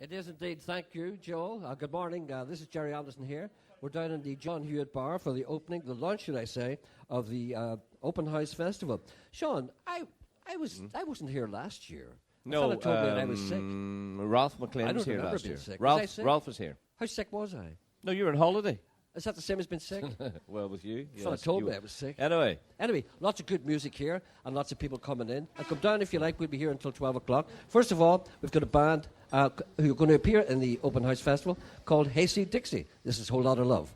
It is indeed. Thank you, Joel. Good morning. This is Gerry Anderson here. We're down in the John Hewitt Bar for the opening, the launch, should I say, of the Open House Festival. Sean, I wasn't here last year. No, told me that I was sick. Ralph McLean was here last year. Sick. Ralph was here. How sick was I? No, you were on holiday. Is that the same as being sick? Well, with you. Yes, Fella told me I was sick. Anyway, lots of good music here and lots of people coming in. And come down if you like. We'll be here until 12 o'clock. First of all, we've got a band who are going to appear in the Open House Festival called Hayseed Dixie. This is Whole Lotta Love.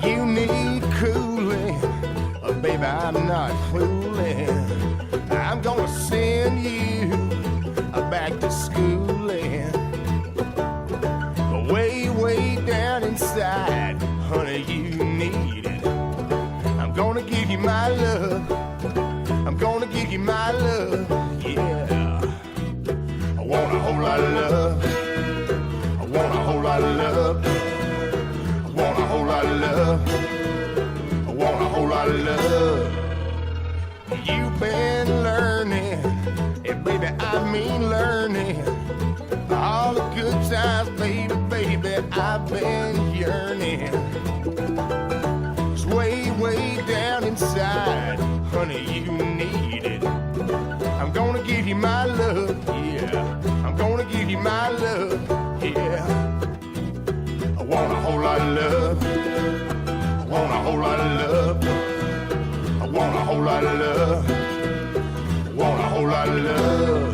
You need cooling, baby, I'm not fooling. I'm gonna send you back to schooling. Way, way down inside, honey, you need it. I'm gonna give you my love. I'm gonna give you my love, yeah. I want a whole lot of love. I want a whole lot of love. I want a whole lot of love. I want a whole lot of love. You've been learning, and baby, I mean learning. All the good times, baby, baby, I've been yearning. It's way, way down inside, honey, you need it. I'm gonna give you my love, yeah. I'm gonna give you my love, yeah. I want a whole lot of love. I want a whole lot of love. I want a whole lot of love. I want a whole lot of love.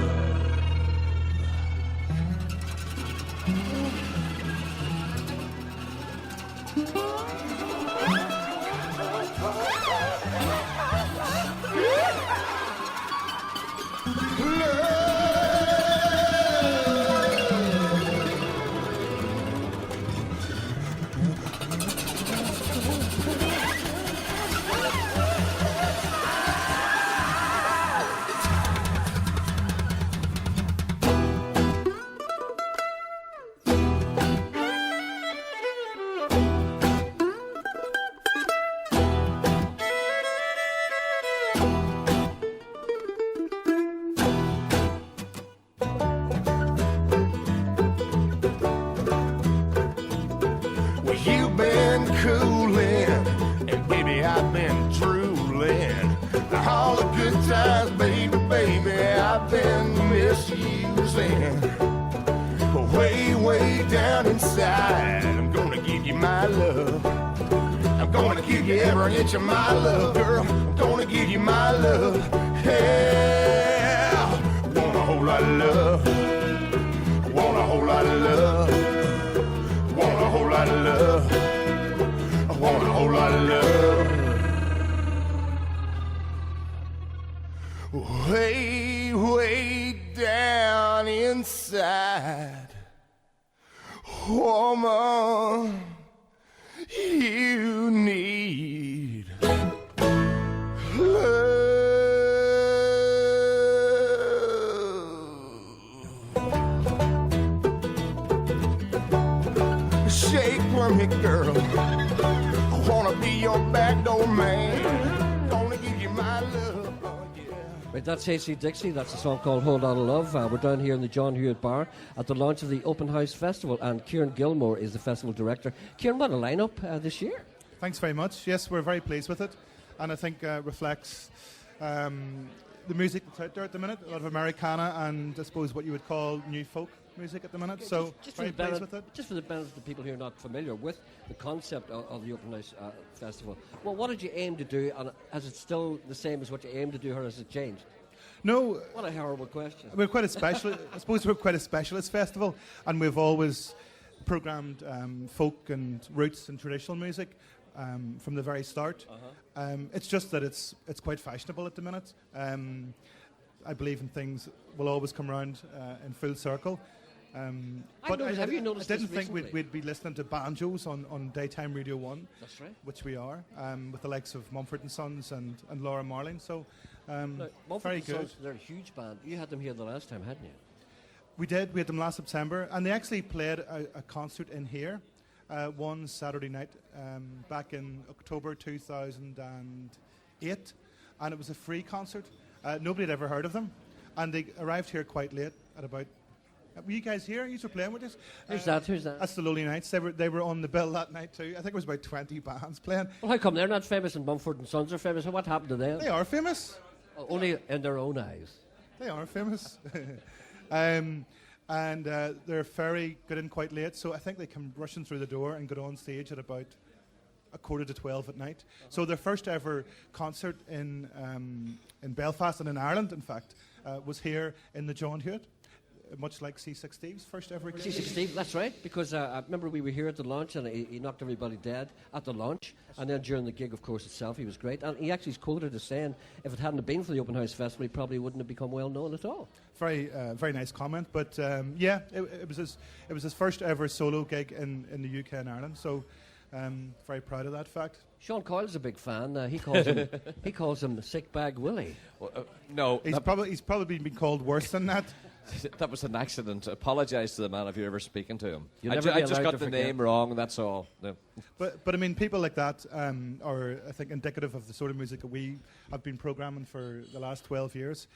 Inch of my love, girl, I'm gonna give you my love. Yeah, I want a whole lot of love. I want a whole lot of love. I want a whole lot of love. I want a whole lot of love. Way, way down inside, woman, you need love. Shake for me, girl. I wanna be your back door man. Gonna give you my love. Right, that's Hayseed Dixie. That's a song called Whole Lotta Love. We're down here in the John Hewitt Bar at the launch of the Open House Festival, and Kieran Gilmore is the festival director. Kieran, what a lineup this year. Thanks very much. Yes, we're very pleased with it, and I think reflects the music that's out there at the minute, a lot of Americana and I suppose what you would call new folk music at the minute. So just very pleased with it. Just for the benefit of the people who are not familiar with the concept of the Open House Festival, well, what did you aim to do, and is it still the same as what you aimed to do, or has it changed? No. What a horrible question. We're quite a special. I suppose we're quite a specialist festival, and we've always programmed folk and roots and traditional music from the very start. It's just that it's quite fashionable at the minute. I believe in things will always come around in full circle. But have you noticed I didn't this think we'd be listening to banjos on daytime Radio 1. That's right. Which we are, with the likes of Mumford & Sons and Laura Marling. So, Mumford very & good. Sons, they're a huge band. You had them here the last time, hadn't you? We did. We had them last September, and they actually played a concert in here one Saturday night back in October 2008, and it was a free concert. Nobody had ever heard of them, and they arrived here quite late at about. Were you guys here? You were playing with us? Who's that? Who's that? That's the Lonely Nights. They were on the bill that night too. I think it was about 20 bands playing. Well, how come they're not famous and Mumford and Sons are famous? What happened to them? They are famous. Oh, only in their own eyes. They are famous. And they're very good and quite late, so I think they come rushing through the door and got on stage at about 11:45 at night. So their first ever concert in Belfast and in Ireland, in fact, was here in the John Hewitt. Much like C6 Steve's first ever gig. C6 Steve, that's right, because I remember we were here at the launch and he knocked everybody dead at the launch, and then during the gig, of course, itself, he was great. And he actually is quoted as saying, if it hadn't been for the Open House Festival, he probably wouldn't have become well known at all. Very nice comment, but yeah, it was his first ever solo gig in the UK and Ireland, so very proud of that fact. Sean Coyle's a big fan. He calls him Sick Bag Willie. Well, no, He's probably been called worse than that. that was an accident. Apologise to the man if you're ever speaking to him. You'll I never be just allowed got to the forget. name wrong, that's all. No. But I mean, people like that are, I think, indicative of the sort of music that we have been programming for the last 12 years.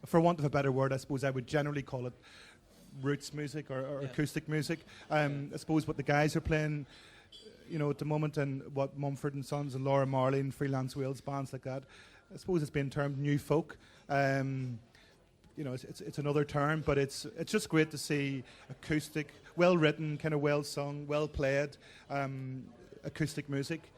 For want of a better word, I suppose I would generally call it roots music or acoustic music. I suppose what the guys are playing, at the moment, and what Mumford and Sons and Laura Marley and Freelance Wales bands like that, I suppose it's been termed new folk. It's another term, but it's just great to see acoustic, well written, kind of well sung, well played acoustic music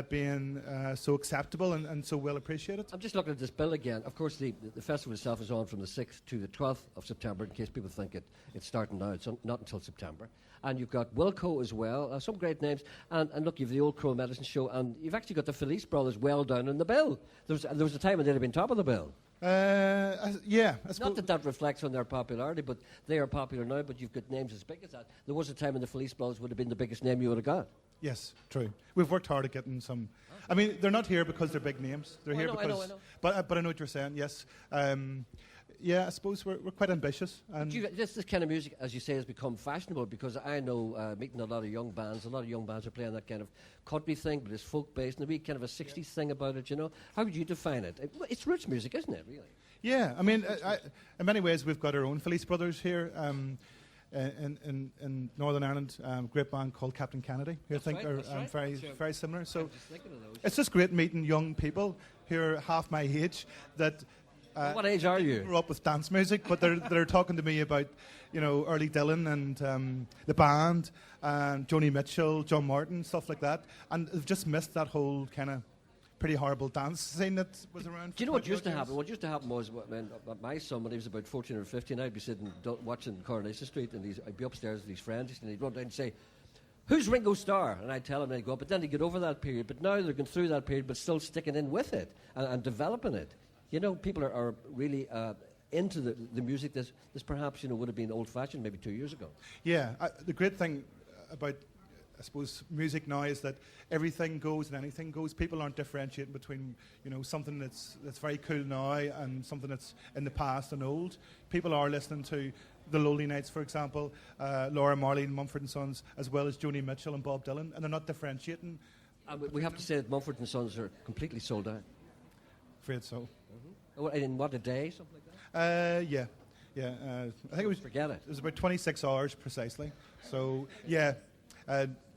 being so acceptable and so well appreciated. I'm just looking at this bill again. Of course, the festival itself is on from the 6th to the 12th of September, in case people think it's starting now. It's not until September. And you've got Wilco as well, some great names. And look, you've the Old Crow Medicine Show, and you've actually got the Felice Brothers well down in the bill. There was a time when they'd have been top of the bill. Yeah. I Not that reflects on their popularity, but they are popular now, but you've got names as big as that. There was a time when the Felice Brothers would have been the biggest name you would have got. Yes, true. We've worked hard at getting some. I mean, they're not here because they're big names. They're here because. I know. But I know what you're saying. Yes. Yeah, I suppose we're quite ambitious. And This kind of music, as you say, has become fashionable, because I know, meeting a lot of young bands are playing that kind of country thing, but it's folk-based, and a wee kind of a 60s thing about it, How would you define it? It's roots music, isn't it, really? yeah, I mean, in many ways, we've got our own Felice Brothers here. In Northern Ireland, great band called Captain Kennedy, who I think are very similar. So it's just great meeting young people who are half my age that. What age are you? Grew up with dance music, but they're talking to me about, early Dylan and the band and Joni Mitchell, John Martin, stuff like that, and they've just missed that whole kind of pretty horrible dance scene that was around. Do you know what used to happen? What used to happen was when my son, when he was about 14 or 15, I'd be sitting watching Coronation Street, and I'd be upstairs with his friends, and he'd run down and say, "Who's Ringo Starr?" And I'd tell him, and he'd go, but then he'd get over that period. But now they're going through that period, but still sticking in with it and developing it. People are really into the music that perhaps would have been old-fashioned maybe 2 years ago. Yeah, the great thing about, I suppose, music now is that everything goes and anything goes. People aren't differentiating between, something that's very cool now and something that's in the past and old. People are listening to the Lonely Nights, for example, Laura Marley and Mumford and Sons, as well as Joni Mitchell and Bob Dylan, and they're not differentiating. We have to say that Mumford and Sons are completely sold out. Afraid so. In what, a day, something like that? Yeah. I think it was. Forget it. It was about 26 hours precisely. So yeah,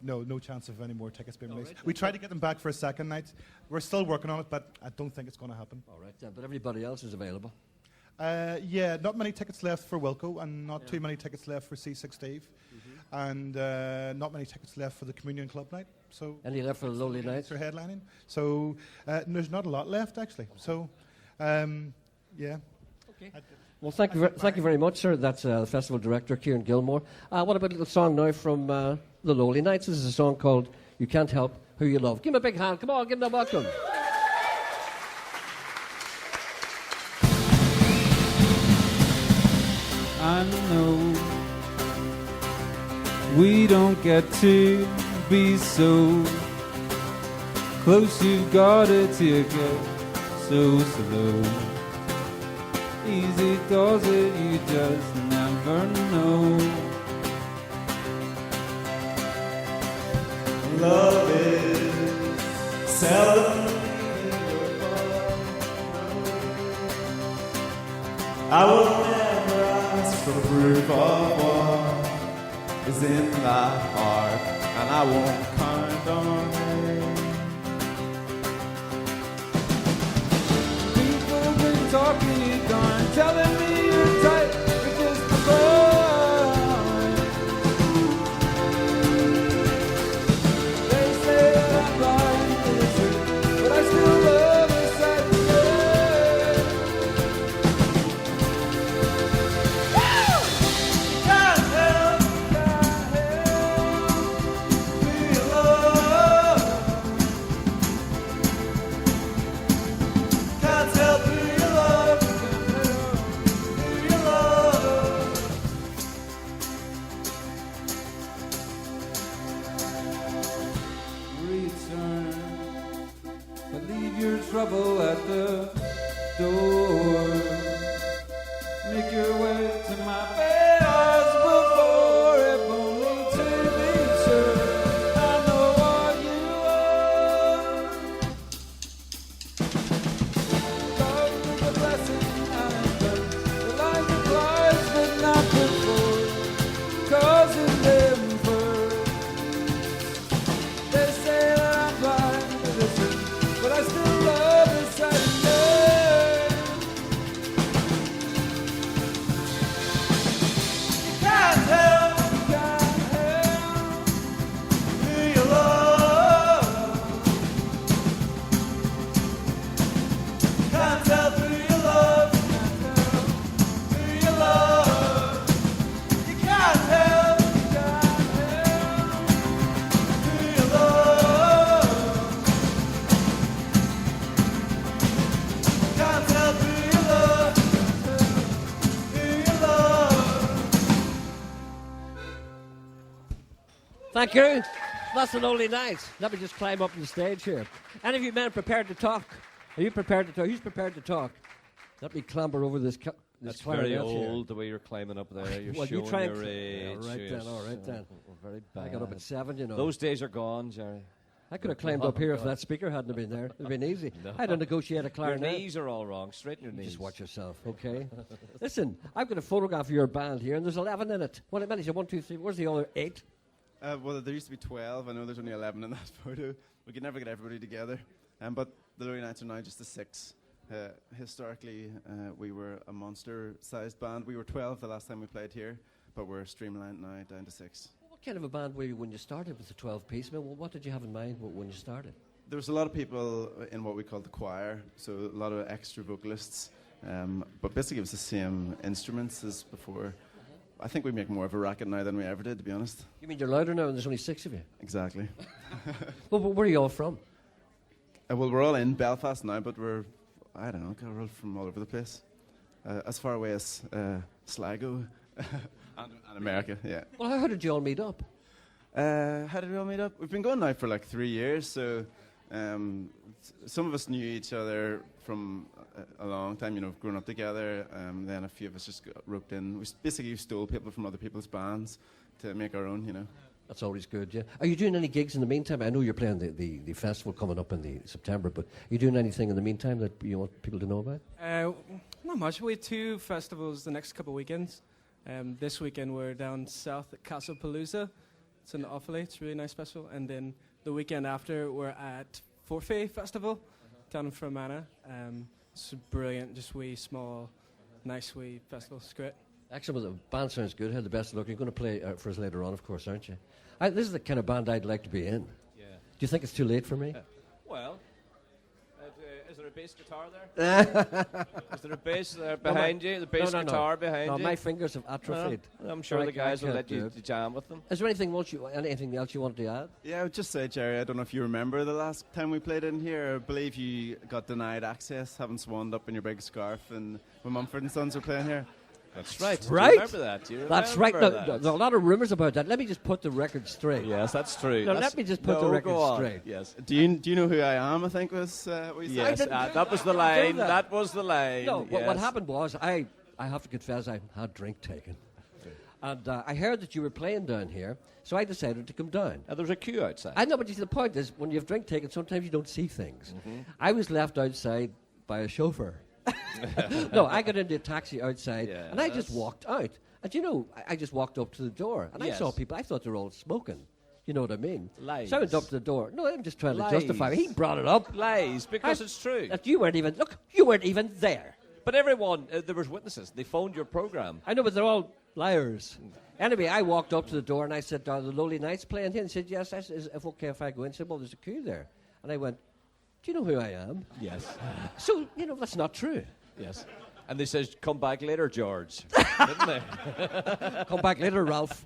no chance of any more tickets being released. We tried to get them back for a second night. We're still working on it, but I don't think it's going to happen. All right, but everybody else is available. Yeah, not many tickets left for Wilco, and not too many tickets left for C6 Steve, and not many tickets left for the Communion Club night. So any left for the Lonely Nights? They're headlining. So there's not a lot left actually. So yeah. Okay. Well, thank you very much, sir. That's the festival director, Kieran Gilmore. What about a little song now from the Lonely Nights? This is a song called "You Can't Help Who You Love." Give him a big hand. Come on, give him a welcome. I know we don't get to be so close, you've got it to get so slow. Easy does it, you just never know. love is seldom. I will never ask for proof of what is in my heart, and I won't count on it. People have been talking you down, telling me you're tight, you're just a boy. They say that I'm blind to the truth, but I still love the sight of you. Can't help feel love. Can't help who you love. Who you love. Return, but leave your trouble at the door. Make your way to my bed as before, if only to be sure I know what you are. Love is a blessing and a curse. The lines of lies but not before, causing them first. They say that I'm blind to the truth, but I still love the sight of you. Can't help who you love. Can't help who you love. Who you love. You can't help who you love. Can't help who you love. Who you love. Thank you. That's an only night. Let me just climb up on the stage here. Any of you men prepared to talk? Are you prepared to talk? Who's prepared to talk? Let me clamber over this. That's very clarinet here. old, the way you're climbing up there. You're Well, you showing try your and- age. Yeah, right Yes. then, all right then. Very I got up bad. at 7, you know. Those days are gone, Gerry. I could have climbed up here if that speaker hadn't have been there. It'd have been easy. I'd have negotiated a Your clarinet. knees are all wrong. Straighten your knees. Just watch yourself, okay? Listen, I've got a photograph of your band here, and there's 11 in it. What many is it? 1, 2, 3. Where's the other 8? Well, there used to be 12. I know there's only 11 in that photo. We could never get everybody together. But the Lowry Nights are now just a 6. Historically, we were a monster-sized band. We were 12 the last time we played here, but we're streamlined now down to 6. What kind of a band were you when you started with the 12-piece? I mean, what did you have in mind when you started? There was a lot of people in what we called the choir, so a lot of extra vocalists. But basically, it was the same instruments as before. I think we make more of a racket now than we ever did, to be honest. You mean you're louder now and there's only 6 of you? Exactly. Well, but where are you all from? Well, we're all in Belfast now, but we're we're all from all over the place. As far away as Sligo and America, yeah. Well, how did you all meet up? How did we all meet up? We've been going now for like 3 years, so some of us knew each other from a long time, growing up together. Then a few of us just got roped in. We basically stole people from other people's bands to make our own, That's always good, yeah. Are you doing any gigs in the meantime? I know you're playing the festival coming up in the September, but are you doing anything in the meantime that you want people to know about? Not much. We have 2 festivals the next couple of weekends. This weekend we're down south at Castlepalooza. It's in Offaly. It's a really nice festival. And then the weekend after we're at Forfait Festival down in Fermanagh. It's brilliant, just wee, small, nice wee festival. It's great. Excellent. Well, the band sounds good. Had the best of luck. You're going to play for us later on, of course, aren't you? This is the kind of band I'd like to be in. Yeah. Do you think it's too late for me? Well, is there a bass guitar there? Is there a bass there behind you? The bass guitar behind no, you? my fingers have atrophied. I'm sure the guys will let you jam with them. Is there anything else you want to add? Yeah, I would just say, Gerry, I don't know if you remember the last time we played in here. I believe you got denied access, having swanned up in your big scarf, and when Mumford & Sons were playing here. That's right. Right. Do you remember that? Do you That's remember right. that? No, there's a lot of rumours about that. Let me just put the record straight. Yes, that's true. No, let me just put the record go on. straight. Yes. Do you know who I am? I think was what you Yes, said. that was the line. That was the line. No, yes. what happened was I have to confess I had drink taken. And I heard that you were playing down here, so I decided to come down. There's a queue outside. I know, but you see, the point is, when you have drink tickets, sometimes you don't see things. I was left outside by a chauffeur. No, I got into a taxi outside, and I just walked out. And you know, I just walked up to the door, and I saw people. I thought they were all smoking. You know what I mean? Lies. So I went up to the door. No, I'm just trying to justify it. He brought it up. Lies, because it's true. That you weren't even there. But everyone, there was witnesses. They phoned your program. I know, but they're all liars. Anyway, I walked up to the door and I said, "Are the Lonely Nights playing here?" And he said, "Yes." I said, "Is it okay if I go in?" He said, "Well, there's a queue there." And I went, "Do you know who I am?" Yes. So, you know, that's not true. Yes. And they said, "Come back later, George." Didn't they? Come back later, Ralph.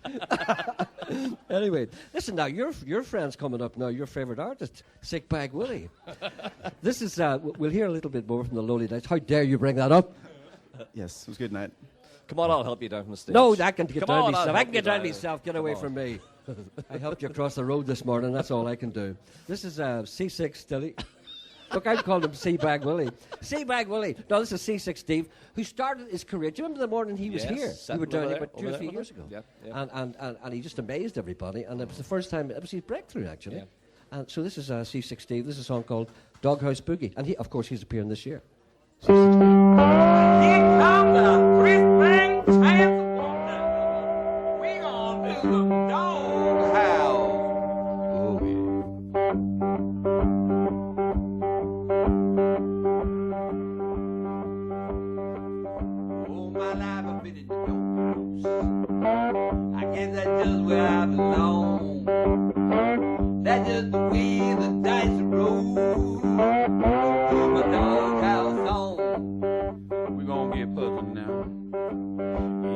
Anyway, listen now, your friend's coming up now, your favourite artist, Sick Bag Willie. This is, we'll hear a little bit more from the Lonely Nights. How dare you bring that up? Yes, it was a good night. Come on, I'll help you down from the stage. No, I can get Come down on, myself. I'll I help can you get down down. myself. Get Come away on. from me. I helped you across the road this morning. That's all I can do. This is C6 Stilly. Look, I'd call him Seabag Willie. Seabag Willie. No, this is C6 Steve, who started his career. Do you remember the morning he was here? We were down here about 2 or 3 years ago. Yeah. And he just amazed everybody. And it was the first time, it was his breakthrough, actually. Yeah. And so this is C6 Steve. This is a song called Doghouse Boogie. And he, of course, he's appearing this year. Here come the Christmas transporter. We gonna do the Doghouse Boogie. All my life I've been in the doghouse. I guess that's just where I belong. That's just the way the dice roll. Put my doghouse on. We gonna get buzzing now.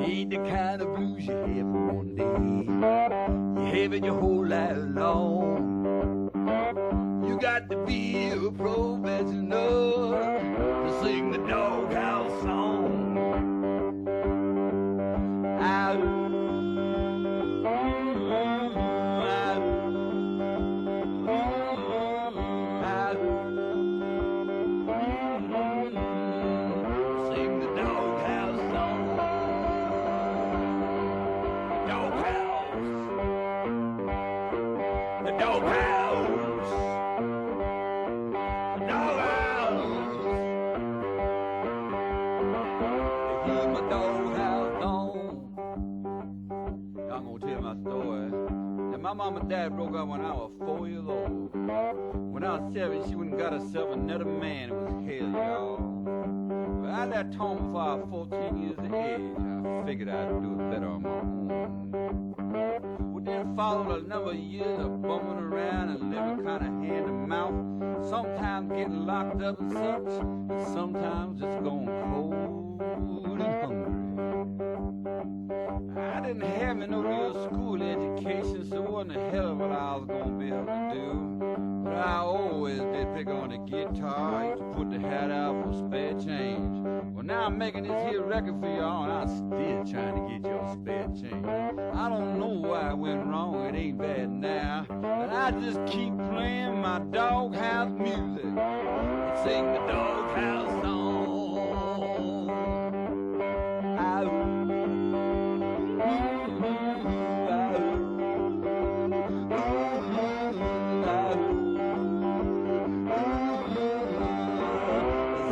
It ain't the kind of blues you have for one day. You have it your whole life long. You got to be a professional to sing the doghouse song. Sing the doghouse song. Doghouse. The doghouse. The doghouse. They keep my doghouse on. I'm gonna tell my story. Now, my mom and dad broke up when I was 4 years old. When I was 7, she went and got herself another man. It was hell, y'all. But I left home before I was 14 years of age. I figured I'd do it better on my own. Well, then followed a number of years of bumming around and living kind of hand to mouth. Sometimes getting locked up and such, and sometimes just going cold and hungry. I didn't have me no real school education, so it wasn't a hell of what I was gonna be able to do. But I always did pick on the guitar. I used to put the hat out for spare change. Well, now I'm making this here record for y'all, and I'm still trying to get y'all spare change. I don't know why it went wrong, it ain't bad now. But I just keep playing my doghouse music and sing the doghouse song.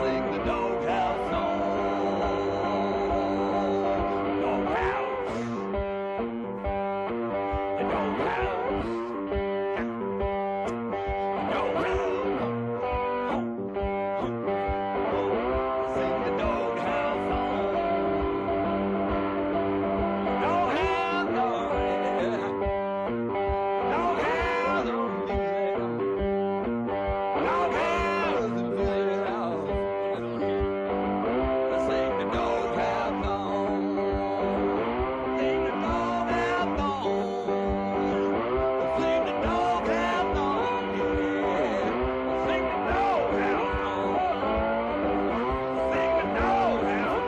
Sing the doghouse song. Doghouse. The doghouse. Sing the doghouse song. Doghouse, doghouse music. Doghouse music. Sing the doghouse song. Sing the doghouse song. Sing the doghouse song. Yeah. Sing the doghouse song. Sing the doghouse song.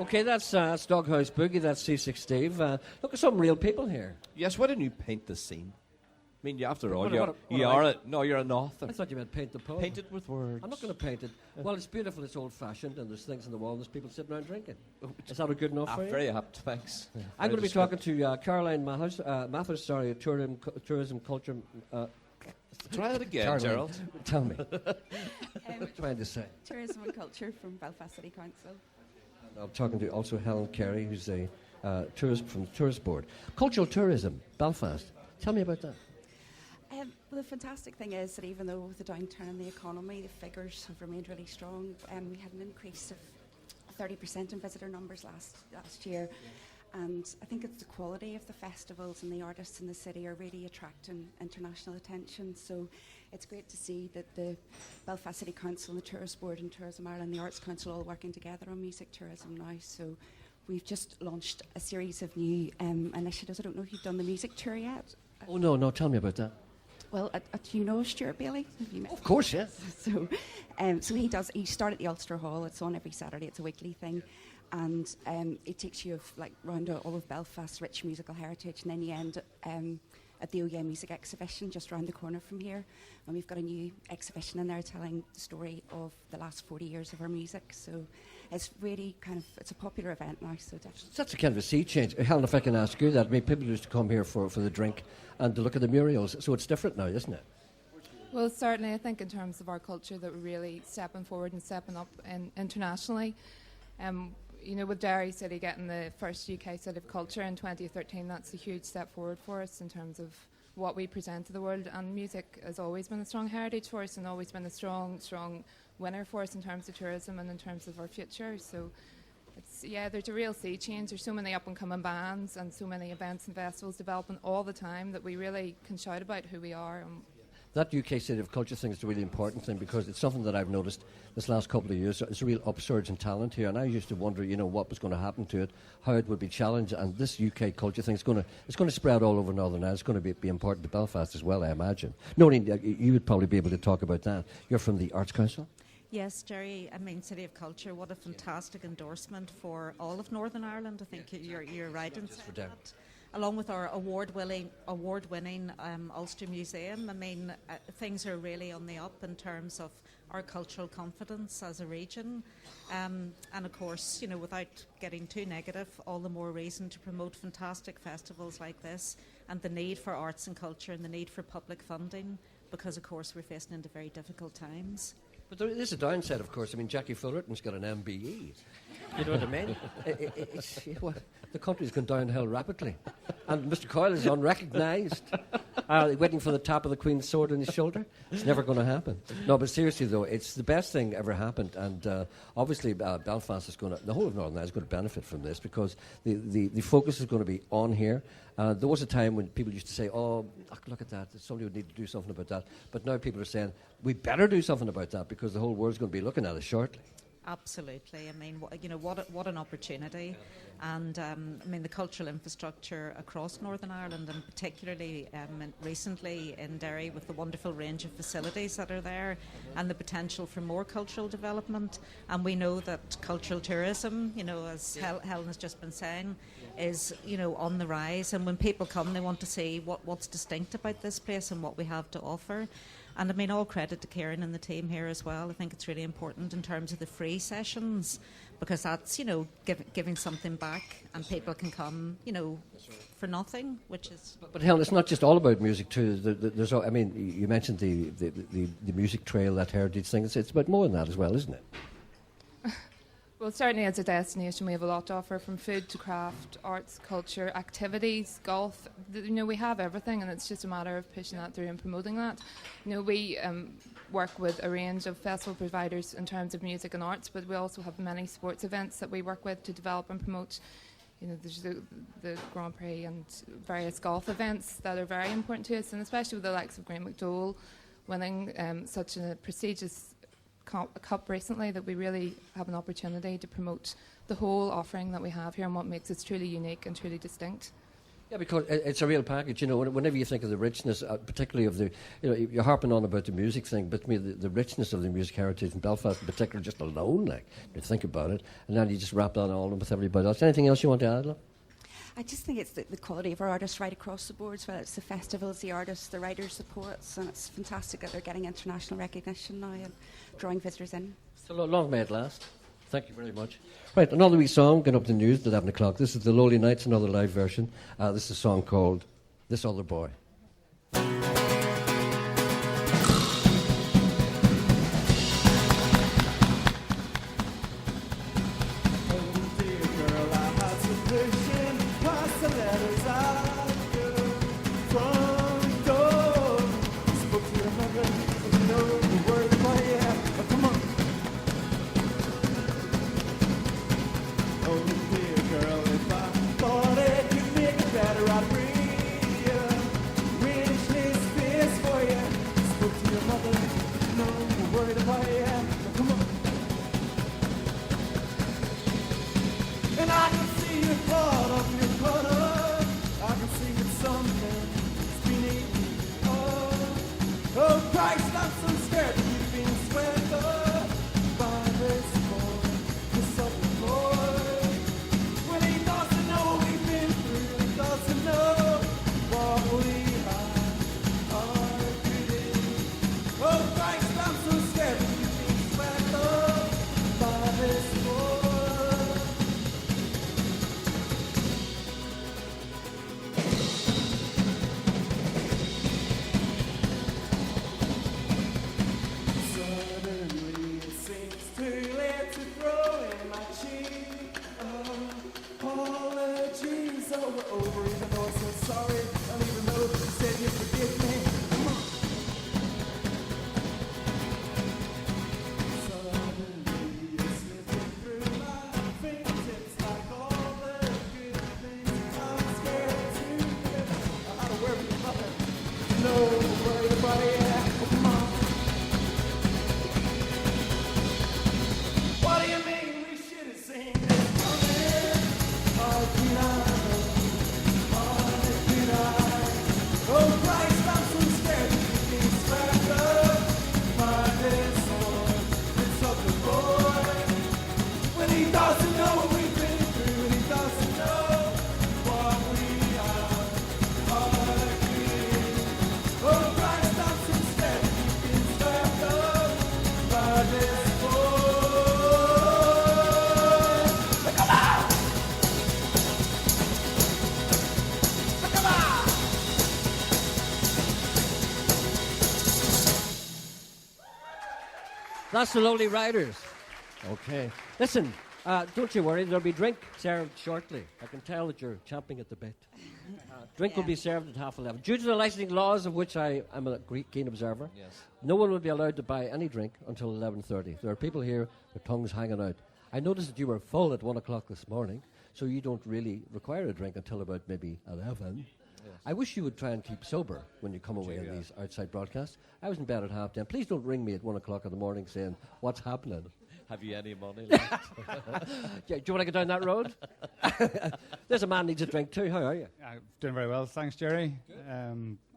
Okay, that's Doghouse Boogie. That's C6 Steve. Look at some real people here. Yes, why didn't you paint the scene? I mean, after all, What- you're, what- what you am are I? you're an author. I thought you meant paint the poem. Paint it with words. I'm not going to paint it. Well, it's beautiful. It's old-fashioned, and there's things on the wall. And there's people sitting around drinking. Is that a good enough for you? Very apt, thanks. I'm going to be talking to Caroline Mathers, sorry, tourism culture. Try it again, Caroline, Gerald. Tell me. What are you trying to say? Tourism and Culture from Belfast City Council. And I'm talking to also Helen Carey, who's a tourist from the Tourist Board. Cultural tourism, Belfast. Tell me about that. Well, the fantastic thing is that even though with the downturn in the economy, the figures have remained really strong. We had an increase of 30% in visitor numbers last year. And I think it's the quality of the festivals and the artists in the city are really attracting international attention. So it's great to see that the Belfast City Council and the Tourist Board and Tourism Ireland and the Arts Council all working together on music tourism now. So we've just launched a series of new initiatives. I don't know if you've done the music tour yet. Oh, no, tell me about that. Well, do you know Stuart Bailey? Have you met Of course, yes. So he started at the Ulster Hall. It's on every Saturday. It's a weekly thing, and it takes you round all of Belfast's rich musical heritage, and then you end at the OYA Music Exhibition just round the corner from here. And we've got a new exhibition in there telling the story of the last 40 years of our music. So it's really it's a popular event now. So definitely. That's a kind of a sea change. Helen, if I can ask you that, I mean, people used to come here for the drink and to look at the murals, so it's different now, isn't it? Well, certainly, I think in terms of our culture that we're really stepping forward and stepping up internationally. With Derry City getting the first UK City of Culture in 2013, that's a huge step forward for us in terms of what we present to the world. And music has always been a strong heritage for us and always been a strong winner for us in terms of tourism and in terms of our future. So there's a real sea change. There's so many up-and-coming bands and so many events and festivals developing all the time that we really can shout about who we are. That UK City of Culture thing is a really important thing because it's something that I've noticed this last couple of years. It's a real upsurge in talent here, and I used to wonder, what was going to happen to it, how it would be challenged, and this UK culture thing is going to spread all over Northern Ireland. It's going to be important to Belfast as well, I imagine. Noreen, you would probably be able to talk about that. You're from the Arts Council? Yes, Gerry, City of Culture, what a fantastic endorsement for all of Northern Ireland. I think you're right in saying that. Along with our award-winning Ulster Museum, things are really on the up in terms of our cultural confidence as a region. And of course, without getting too negative, all the more reason to promote fantastic festivals like this and the need for arts and culture and the need for public funding because, of course, we're facing into very difficult times. But there is a downside, of course. I mean, Jackie Fullerton's got an MBE. You know what I mean? The country's gone downhill rapidly. And Mr. Coyle is unrecognised, waiting for the tap of the Queen's sword on his shoulder. It's never going to happen. No, but seriously, though, it's the best thing ever happened. And obviously, Belfast is the whole of Northern Ireland is going to benefit from this because the focus is going to be on here. There was a time when people used to say, look at that, somebody would need to do something about that. But now people are saying, we better do something about that because the whole world's going to be looking at us shortly. Absolutely. What an opportunity. And the cultural infrastructure across Northern Ireland, and particularly recently in Derry with the wonderful range of facilities that are there and the potential for more cultural development. And we know that cultural tourism, as Helen has just been saying, is on the rise. And when people come, they want to see what's distinct about this place and what we have to offer. And all credit to Kieran and the team here as well. I think it's really important in terms of the free sessions because that's, giving something back and people can come, for nothing, which is... But Helen, it's not just all about music too. There's you mentioned the music trail, that heritage thing. It's about more than that as well, isn't it? Well, certainly as a destination, we have a lot to offer from food to craft, arts, culture, activities, golf. We have everything, and it's just a matter of pushing that through and promoting that. We work with a range of festival providers in terms of music and arts, but we also have many sports events that we work with to develop and promote. There's the Grand Prix and various golf events that are very important to us, and especially with the likes of Graham McDowell winning such a prestigious cup recently, that we really have an opportunity to promote the whole offering that we have here and what makes it truly unique and truly distinct. Yeah, because it's a real package. Whenever you think of the richness, particularly of the, you're harping on about the music thing, but to me, the richness of the music heritage in Belfast in particular, just alone, you think about it, and then you just wrap that all in with everybody else. Anything else you want to add, love? I just think it's the quality of our artists right across the board, whether it's the festivals, the artists, the writers, the poets, and it's fantastic that they're getting international recognition now and drawing visitors in. So long may it last. Thank you very much. Right, another wee song, getting up to the news at 11 o'clock. This is the Lowly Nights, another live version. This is a song called This Other Boy. That's the Lowly Riders. Okay. Listen, don't you worry, there'll be drink served shortly. I can tell that you're champing at the bit. Drink will be served at 11:30. Due to the licensing laws, of which I am a keen observer, no one will be allowed to buy any drink until 11:30. There are people here with tongues hanging out. I noticed that you were full at 1 o'clock this morning, so you don't really require a drink until about maybe 11. Yes. I wish you would try and keep sober when you come away on these outside broadcasts. I was in bed at 10:30. Please don't ring me at 1 o'clock in the morning saying, what's happening? Have you any money left? Do you want to go down that road? There's a man needs a drink too. How are you? Doing very well, thanks, Gerry.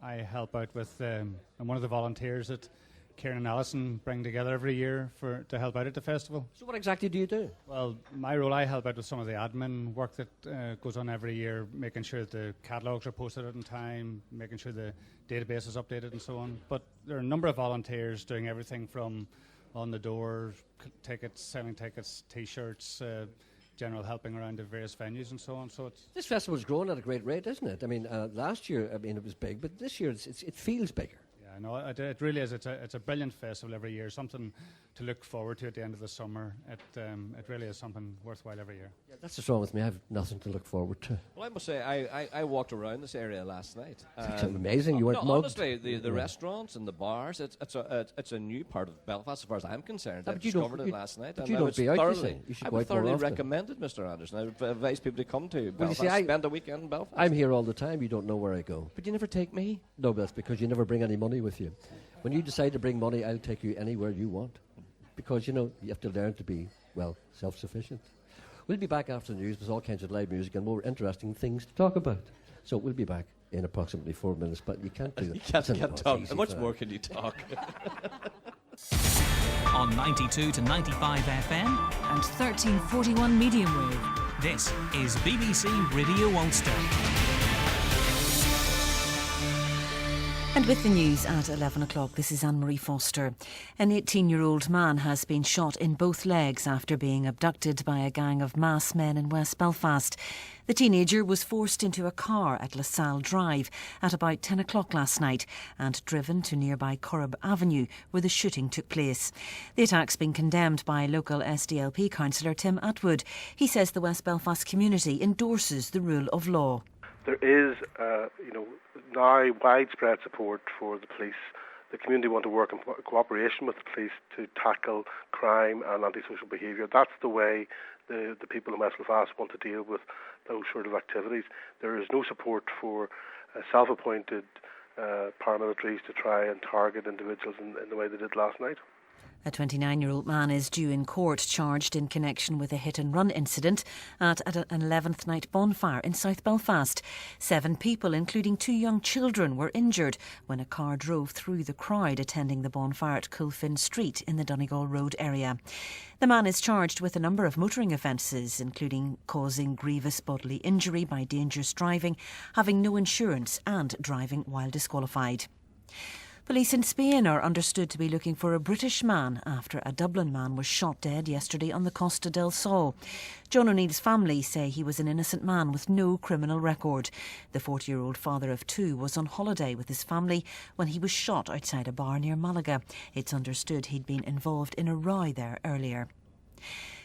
I help out with, I'm one of the volunteers that Kieran and Alison bring together every year to help out at the festival. So what exactly do you do? Well, my role, I help out with some of the admin work that goes on every year, making sure that the catalogues are posted in time, making sure the database is updated and so on. But there are a number of volunteers doing everything from on the door, tickets, selling tickets, T-shirts, general helping around the various venues and so on. So this festival's growing at a great rate, isn't it? I mean, last year, it was big, but this year it feels bigger. Yeah, no, it really is. It's a brilliant festival every year, something to look forward to at the end of the summer. It really is something worthwhile every year. Yeah, that's what's wrong with me. I have nothing to look forward to. Well, I must say, I walked around this area last night. It's amazing. You weren't mugged. Honestly, the restaurants and the bars, it's a new part of Belfast as far as I'm concerned. I discovered it last night. But you don't be out, you should I go would out more thoroughly often. recommend it, Mr. Anderson. I would advise people to come to Belfast, you see, spend a weekend in Belfast. I'm here all the time. You don't know where I go. But you never take me. No, but that's because you never bring any money with you. When you decide to bring money, I'll take you anywhere you want. Because, you have to learn to be, self-sufficient. We'll be back after the news with all kinds of live music and more interesting things to talk about. So we'll be back in approximately 4 minutes, but you can't do that. You can't talk. How much more can you talk? On 92 to 95 FM and 1341 medium wave. This is BBC Radio Ulster. And with the news at 11 o'clock, this is Anne-Marie Foster. An 18-year-old man has been shot in both legs after being abducted by a gang of masked men in West Belfast. The teenager was forced into a car at LaSalle Drive at about 10 o'clock last night and driven to nearby Corrib Avenue, where the shooting took place. The attack's been condemned by local SDLP councillor Tim Atwood. He says the West Belfast community endorses the rule of law. There is, now widespread support for the police. The community want to work in cooperation with the police to tackle crime and antisocial behaviour. That's the way the people in West Belfast want to deal with those sort of activities. There is no support for self-appointed paramilitaries to try and target individuals in the way they did last night. A 29-year-old man is due in court charged in connection with a hit-and-run incident at an 11th night bonfire in South Belfast. 7 people, including 2 young children, were injured when a car drove through the crowd attending the bonfire at Coolfin Street in the Donegal Road area. The man is charged with a number of motoring offences, including causing grievous bodily injury by dangerous driving, having no insurance and driving while disqualified. Police in Spain are understood to be looking for a British man after a Dublin man was shot dead yesterday on the Costa del Sol. John O'Neill's family say he was an innocent man with no criminal record. The 40-year-old father of 2 was on holiday with his family when he was shot outside a bar near Malaga. It's understood he'd been involved in a row there earlier.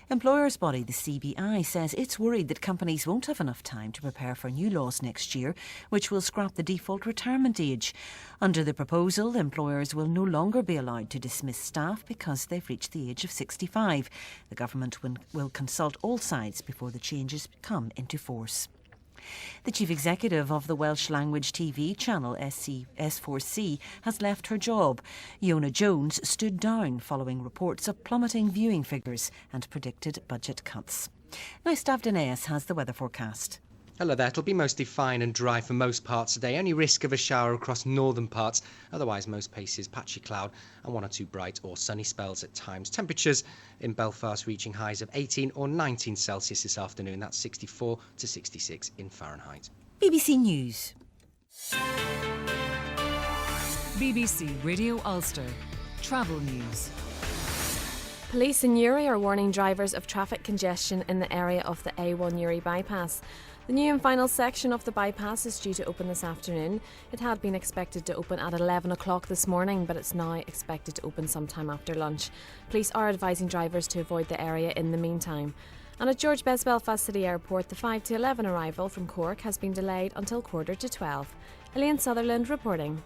Employers' body, the CBI, says it's worried that companies won't have enough time to prepare for new laws next year, which will scrap the default retirement age. Under the proposal, employers will no longer be allowed to dismiss staff because they've reached the age of 65. The government will consult all sides before the changes come into force. The chief executive of the Welsh language TV channel S4C has left her job. Iona Jones stood down following reports of plummeting viewing figures and predicted budget cuts. Now Stav Danaeus has the weather forecast. Hello there, it'll be mostly fine and dry for most parts today. Only risk of a shower across northern parts. Otherwise, most places patchy cloud and 1 or 2 bright or sunny spells at times. Temperatures in Belfast reaching highs of 18 or 19 Celsius this afternoon. That's 64 to 66 in Fahrenheit. BBC News. BBC Radio Ulster. Travel news. Police in Uri are warning drivers of traffic congestion in the area of the A1 Uri bypass. The new and final section of the bypass is due to open this afternoon. It had been expected to open at 11 o'clock this morning, but it's now expected to open sometime after lunch. Police are advising drivers to avoid the area in the meantime. And at George Best Belfast City Airport, the 5 to 11 arrival from Cork has been delayed until 11:45. Elaine Sutherland reporting.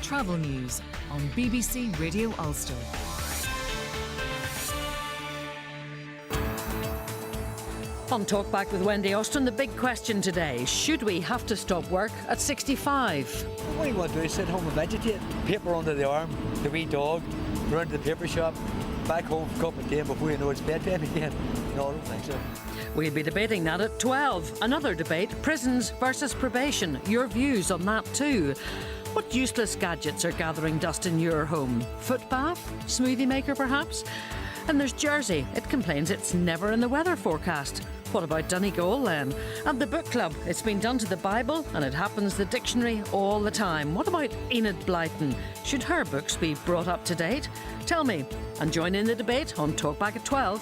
Travel news on BBC Radio Ulster. On Talkback with Wendy Austin, the big question today, should we have to stop work at 65? What do you want to do? Sit home and vegetate? Paper under the arm, the wee dog, run to the paper shop, back home for a cup of tea before you know it's bedtime again. No, I don't think so. We'll be debating that at 12. Another debate, prisons versus probation. Your views on that too. What useless gadgets are gathering dust in your home? Footbath? Smoothie maker perhaps? And there's Jersey. It complains it's never in the weather forecast. What about Donegal then? And the book club. It's been done to the Bible and it happens the dictionary all the time. What about Enid Blyton? Should her books be brought up to date? Tell me and join in the debate on Talkback at 12.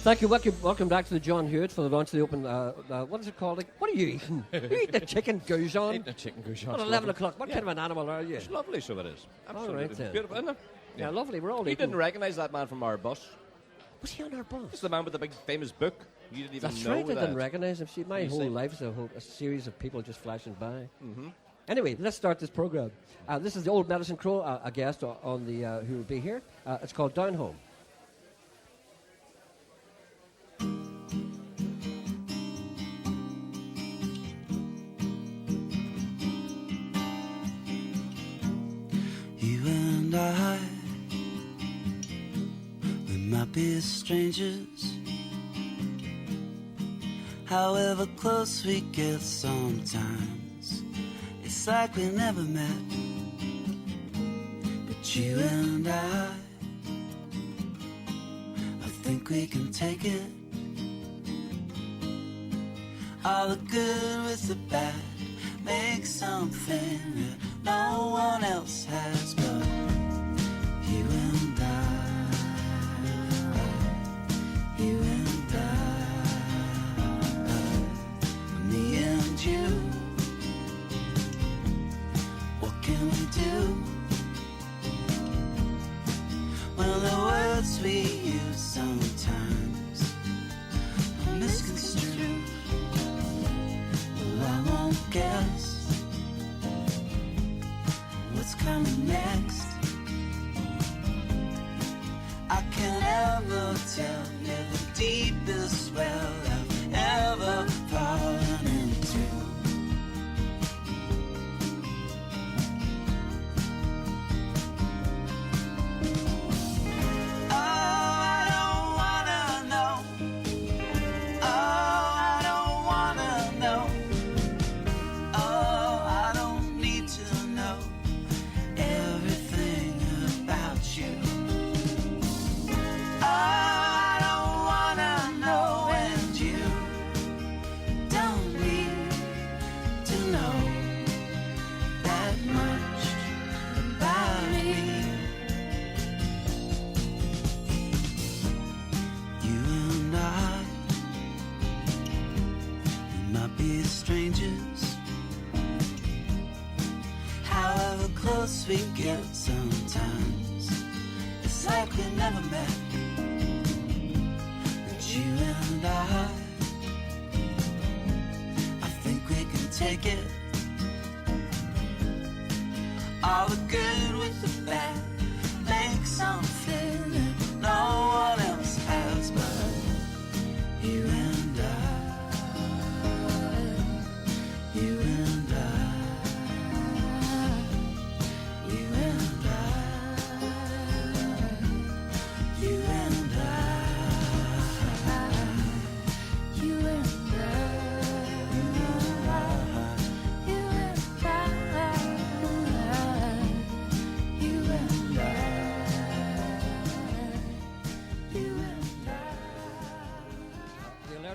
Thank you. Welcome back to the John Hewitt for the launch of the open. What is it called? What are you eating? You eating a chicken goujon? Eating a chicken goujon. At 11 o'clock. What kind of an animal are you? It's lovely, so it is. Absolutely. All right, then. Beautiful, isn't it? Yeah, lovely. We're all You eating. didn't recognise that man from our bus. Was he on our bus? It's the man with the big famous book. You didn't even That's know right. that. I didn't recognise him. See, my You whole see? life is a series of people just flashing by. Mm-hmm. Anyway, let's start this program. This is the Old Medicine Crow, a guest on the who will be here. It's called Down Home. You and I, we might be strangers. However close we get sometimes, it's like we never met. you and I think we can take it. All the good with the bad, make something that no one else has but you and I. You and I. Me and you. What can we do? Well, the words we use sometimes are misconstrued. Well, I won't guess what's coming next. I can't ever tell you the deepest well I've ever fallen into. We get sometimes, it's like we never met. But you and I think we can take it. All the good with the bad, make something that no one else has but you and I. You and I.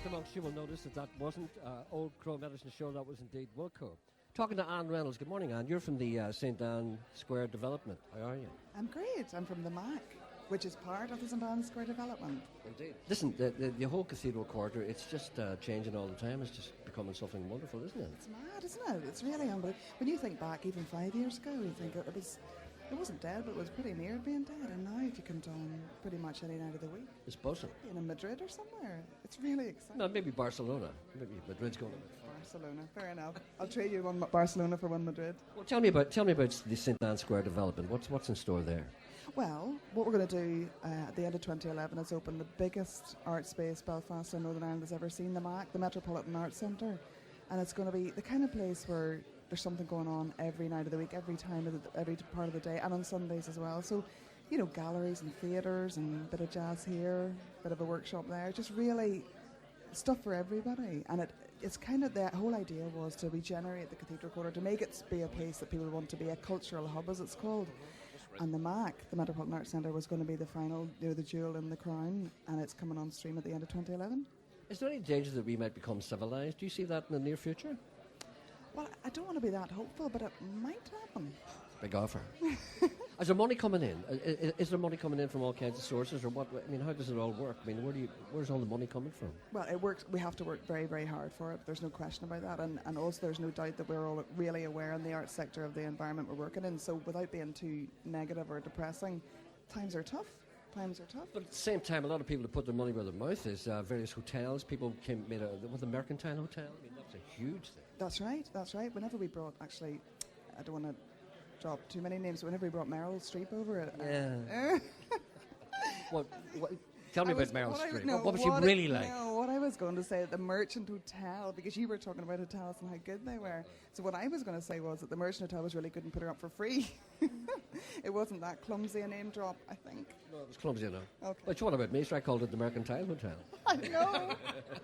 Amongst you will notice that wasn't Old Crow Medicine Show, that was indeed Wilco. Talking to Anne Reynolds. Good morning, Anne. You're from the St. Anne Square development. How are you? I'm great. I'm from the MAC, which is part of the St. Anne Square development. Indeed. Listen, the whole cathedral quarter, it's just changing all the time. It's just becoming something wonderful, isn't it? It's mad, isn't it? It's really unbelievable. When you think back even 5 years ago, you think it wasn't dead, but it was pretty near being dead. And now if you come down pretty much any night of the week. It's buzzing. In Madrid or somewhere. It's really exciting. No, maybe Barcelona. Maybe Madrid's going to Barcelona, fair enough. I'll trade you one Barcelona for one Madrid. Well, tell me about the St. Anne Square development. What's in store there? Well, what we're going to do at the end of 2011 is open the biggest art space Belfast and Northern Ireland has ever seen, the MAC, the Metropolitan Arts Centre. And it's going to be the kind of place where there's something going on every night of the week, every part of the day, and on Sundays as well. So, you know, galleries and theatres and a bit of jazz here, a bit of a workshop there, just really stuff for everybody. And it's kind of the whole idea was to regenerate the Cathedral Quarter, to make it be a place that people want to be, a cultural hub as it's called. And the MAC, the Metropolitan Arts Centre, was going to be the final, the jewel in the crown, and it's coming on stream at the end of 2011. Is there any danger that we might become civilised? Do you see that in the near future? Well, I don't want to be that hopeful, but it might happen. Big offer. Is there money coming in? Is there money coming in from all kinds of sources, or what? I mean, how does it all work? I mean, where's all the money coming from? Well, it works. We have to work very, very hard for it. There's no question about that, and also there's no doubt that we're all really aware in the arts sector of the environment we're working in. So, without being too negative or depressing, times are tough. But at the same time, a lot of people that put their money where their mouth is. Various hotels, people made the Mercantile Hotel. I mean, that's a huge thing. That's right. Whenever we brought, actually, I don't want to drop too many names, but whenever we brought Meryl Streep over, What? Tell me about Meryl Streep. What was she really like? No, what I was going to say, the Merchant Hotel, because you were talking about hotels and how good they were. So what I was going to say was that the Merchant Hotel was really good and put her up for free. It wasn't that clumsy a name drop, I think. No, it was clumsy enough. Okay. But what about me? So I called it the Mercantile Hotel. I know.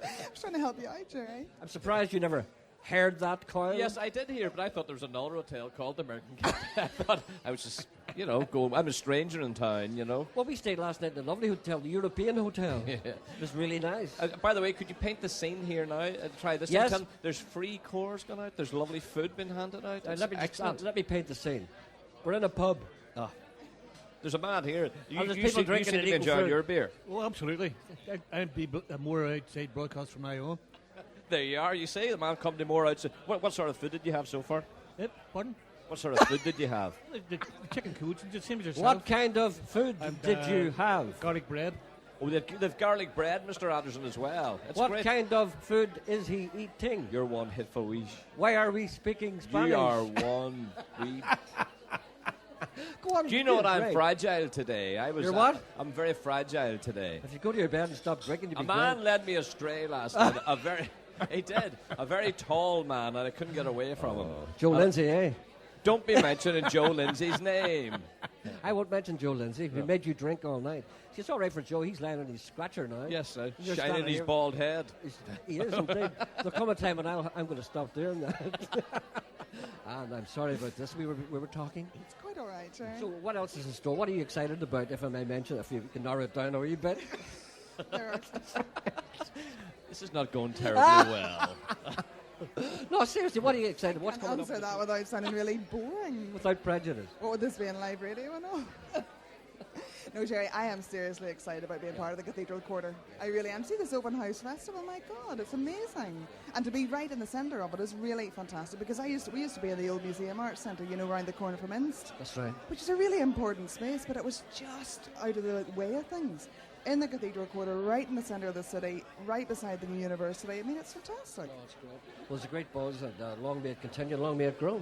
I was trying to help you out, Gerry. I'm surprised you never heard that, Kyle. Yes, I did hear, but I thought there was another hotel called the American Cafe. I was just You know, go. I'm a stranger in town. You know. Well, we stayed last night in a lovely hotel, the European Hotel. Yeah. It was really nice. By the way, could you paint the scene here now? Try this. Yes. There's free cores going out. There's lovely food being handed out. It's Let me paint the scene. We're in a pub. Ah. There's a man here. there's people You seem drinking to and be eating enjoying food. your beer. Oh, absolutely. I'd be more outside broadcast from now on. There you are. You say the man come to more outside. What sort of food did you have so far? Pardon? What sort of food did you have? The chicken coots, the same as yourself. What kind of food did you have? Garlic bread. Oh, they've garlic bread, Mr. Anderson, as well. It's What great. kind of food is he eating? You're one hitful wee. Why are we speaking Spanish? You are one wee. Go on. Do you know what? I'm great. fragile today. You're what? I'm very fragile today. If you go to your bed and stop drinking, you'll A be man great. led me astray last night. He did. A very tall man, and I couldn't get away from him. Joe Lindsay, eh? Don't be mentioning Joe Lindsay's name. I won't mention Joe Lindsay. We made you drink all night. See, it's all right for Joe. He's lying on his scratcher now. Yes, You're shining standing his here. bald head. He is indeed. There'll come a time when I'm going to stop doing that. And I'm sorry about this. We were talking. It's quite all right, Gerry. So what else is in store? What are you excited about, if I may mention, if you can narrow it down a wee bit? This is not going terribly well. No, seriously, what are you excited? What's coming Answer up? that without sounding really boring. Without prejudice. What would this be in live radio? I know. No, Gerry, I am seriously excited about being part of the Cathedral Quarter. I really am. See this open house festival, my God, it's amazing. And to be right in the centre of it is really fantastic because we used to be in the old Museum Arts Centre, you know, around the corner from Inst. That's right. Which is a really important space, but it was just out of the way of things. In the Cathedral Quarter, right in the centre of the city, right beside the new university. I mean, it's fantastic. Well, it's a great buzz, and long may it continue, long may it grow.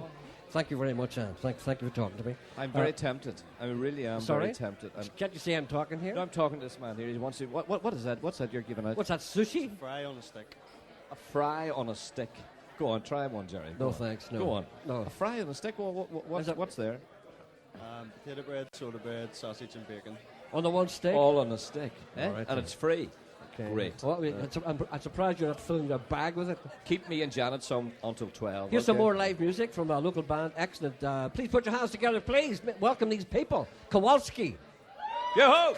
Thank you very much, Anne. Thank you for talking to me. I'm very tempted. I really am sorry? very tempted. Can't you see I'm talking here? No, I'm talking to this man here. He wants to. What is that? What's that you're giving out? What's that, sushi? Fry on a stick. A fry on a stick. Go on, try one, Gerry. No, Go on. thanks. No. Go on. No. A fry on a stick. What's there? Potato bread, soda bread, sausage and bacon. On the one stick? All on a stick. All right, and it's free. Okay. Great. Well, I'm surprised you're not filling your bag with it. Keep me and Janet some until 12. Here's some okay? more live music from our local band. Excellent. Please put your hands together, please. Welcome these people. Kowalski. Yo-ho!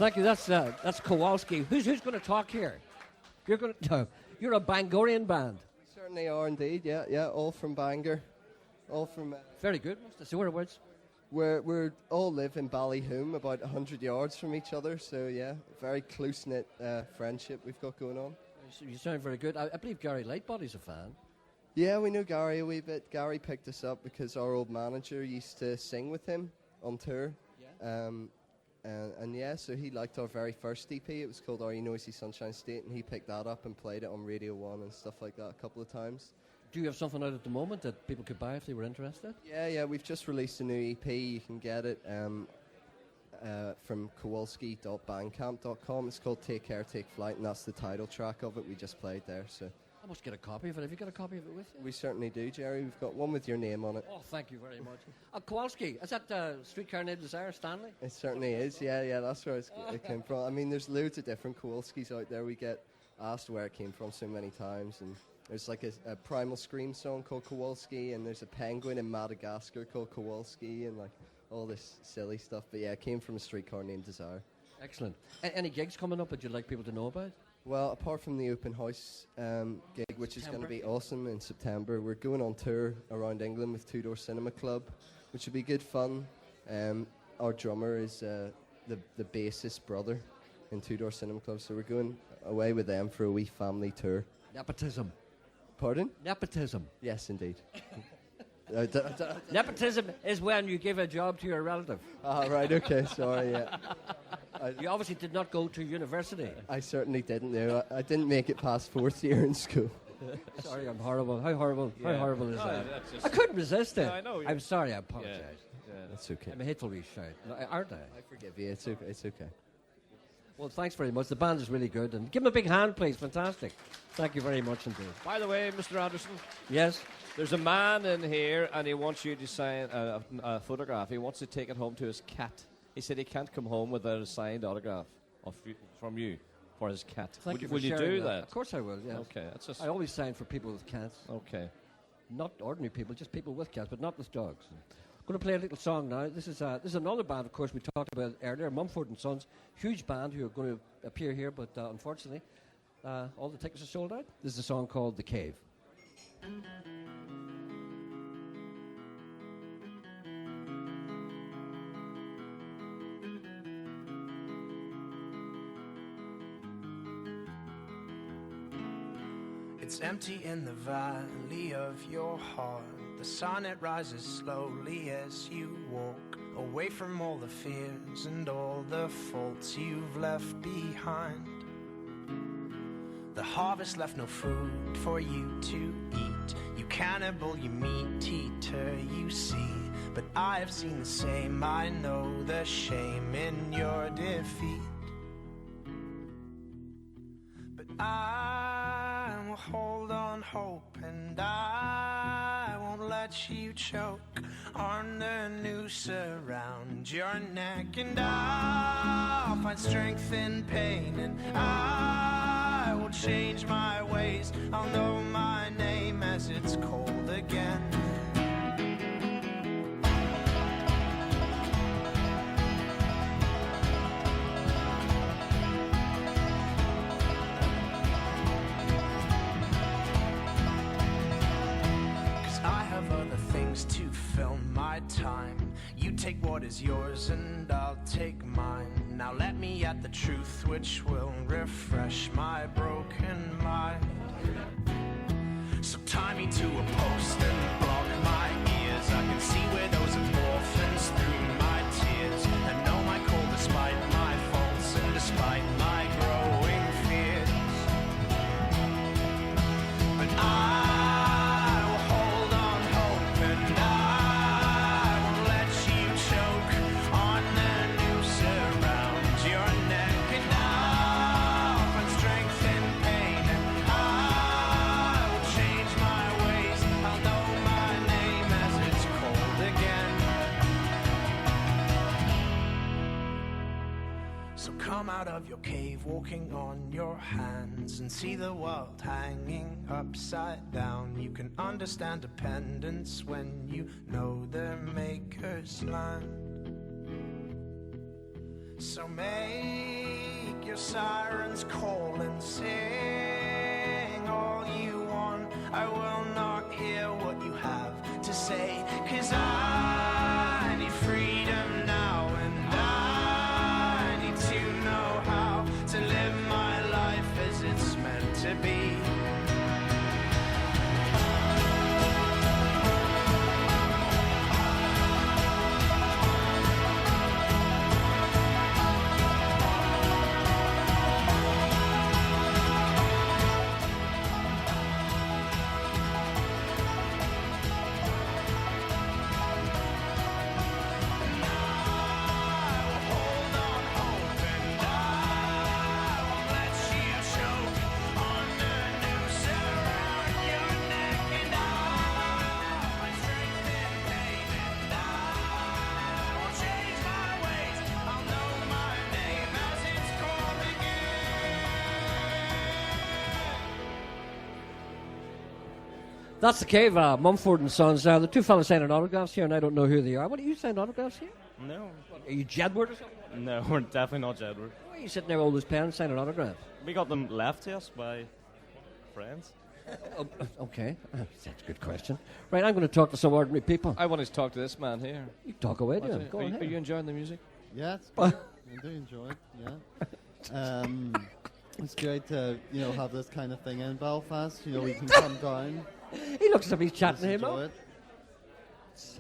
Thank you. That's Kowalski. Who's going to talk here? You're a Bangorian band. We certainly are indeed. Yeah. All from Bangor, all from. Very good. So whereabouts? We're all live in Ballyhoom, about 100 yards from each other. So yeah, very close knit friendship we've got going on. You sound very good. I believe Gary Lightbody's a fan. Yeah, we know Gary a wee bit. Gary picked us up because our old manager used to sing with him on tour. Yeah. And yeah, so he liked our very first EP. It was called Are You Noisy Sunshine State, and he picked that up and played it on Radio 1 and stuff like that a couple of times. Do you have something out at the moment that people could buy if they were interested? Yeah, we've just released a new EP. You can get it from kowalski.bandcamp.com. It's called Take Care, Take Flight, and that's the title track of it. We just played there, so... I must get a copy of it. Have you got a copy of it with you? We certainly do, Gerry. We've got one with your name on it. Oh, thank you very much. Kowalski, is that Streetcar Named Desire, Stanley? It certainly is, yeah, that's where it came from. I mean, there's loads of different Kowalskis out there. We get asked where it came from so many times, and there's like a Primal Scream song called Kowalski, and there's a penguin in Madagascar called Kowalski, and like all this silly stuff. But yeah, it came from a Streetcar Named Desire. Excellent. Any gigs coming up that you'd like people to know about? Well, apart from the open house gig, which is going to be awesome in September, we're going on tour around England with Two Door Cinema Club, which will be good fun. Our drummer is the bassist brother in Two Door Cinema Club, so we're going away with them for a wee family tour. Nepotism. Pardon? Nepotism. Yes, indeed. Nepotism is when you give a job to your relative. Right, okay, sorry, yeah. You obviously did not go to university. I certainly didn't, no. I didn't make it past 4th year in school. Sorry, I'm horrible. How horrible is that? Just I couldn't resist it. No, I know. I'm sorry, I apologize. Yeah, that's okay. I'm a hateful wee shout. No, aren't I? I forgive you, it's okay. Well, thanks very much. The band is really good. And give them a big hand, please. Fantastic. Thank you very much indeed. By the way, Mr. Anderson. Yes? There's a man in here, and he wants you to sign a photograph. He wants to take it home to his cat. He said he can't come home without a signed autograph from you for his cat. Thank you for will you sharing do that? Of course I will, yes. Okay. That's just I always sign for people with cats. Okay. Not ordinary people, just people with cats, but not with dogs. I'm going to play a little song now. This is another band, of course, we talked about earlier, Mumford & Sons. Huge band who are going to appear here, but unfortunately, all the tickets are sold out. This is a song called The Cave. It's empty in the valley of your heart. The sun, it rises slowly as you walk away from all the fears and all the faults you've left behind. The harvest left no food for you to eat. You cannibal, you meat eater, you see. But I have seen the same, I know the shame in your defeat. But I will hold on hope, and I won't let you choke on the noose around your neck. And I'll find strength in pain, and I will change my ways. I'll know my name as it's cold again. To fill my time, you take what is yours and I'll take mine. Now let me at the truth which will refresh my broken mind. So tie me to a post and block my ears. I can see widows and orphans through my tears, and know my call despite my faults and despite my growing fears. But I come out of your cave, walking on your hands, and see the world hanging upside down. You can understand dependence when you know their maker's land. So make your sirens call and sing all you want. I will not hear what you have to say, 'cause I need freedom now, and I need to know how to live my life as it's meant to be. That's the Cave, Mumford and Sons. The two fellas signing autographs here, and I don't know who they are. What, are you signing autographs here? No. Are you Jedward or something? No, we're definitely not Jedward. Why are you sitting there with all those pens signing autographs? We got them left to us by friends. Okay, that's a good question. Right, I'm going to talk to some ordinary people. I want to talk to this man here. You talk away to him. Go Are ahead. you enjoying the music? Yeah, it's good. I do enjoy it, yeah. It's great to, have this kind of thing in Belfast. We can come down. He looks as if he's chatting to him. Enjoy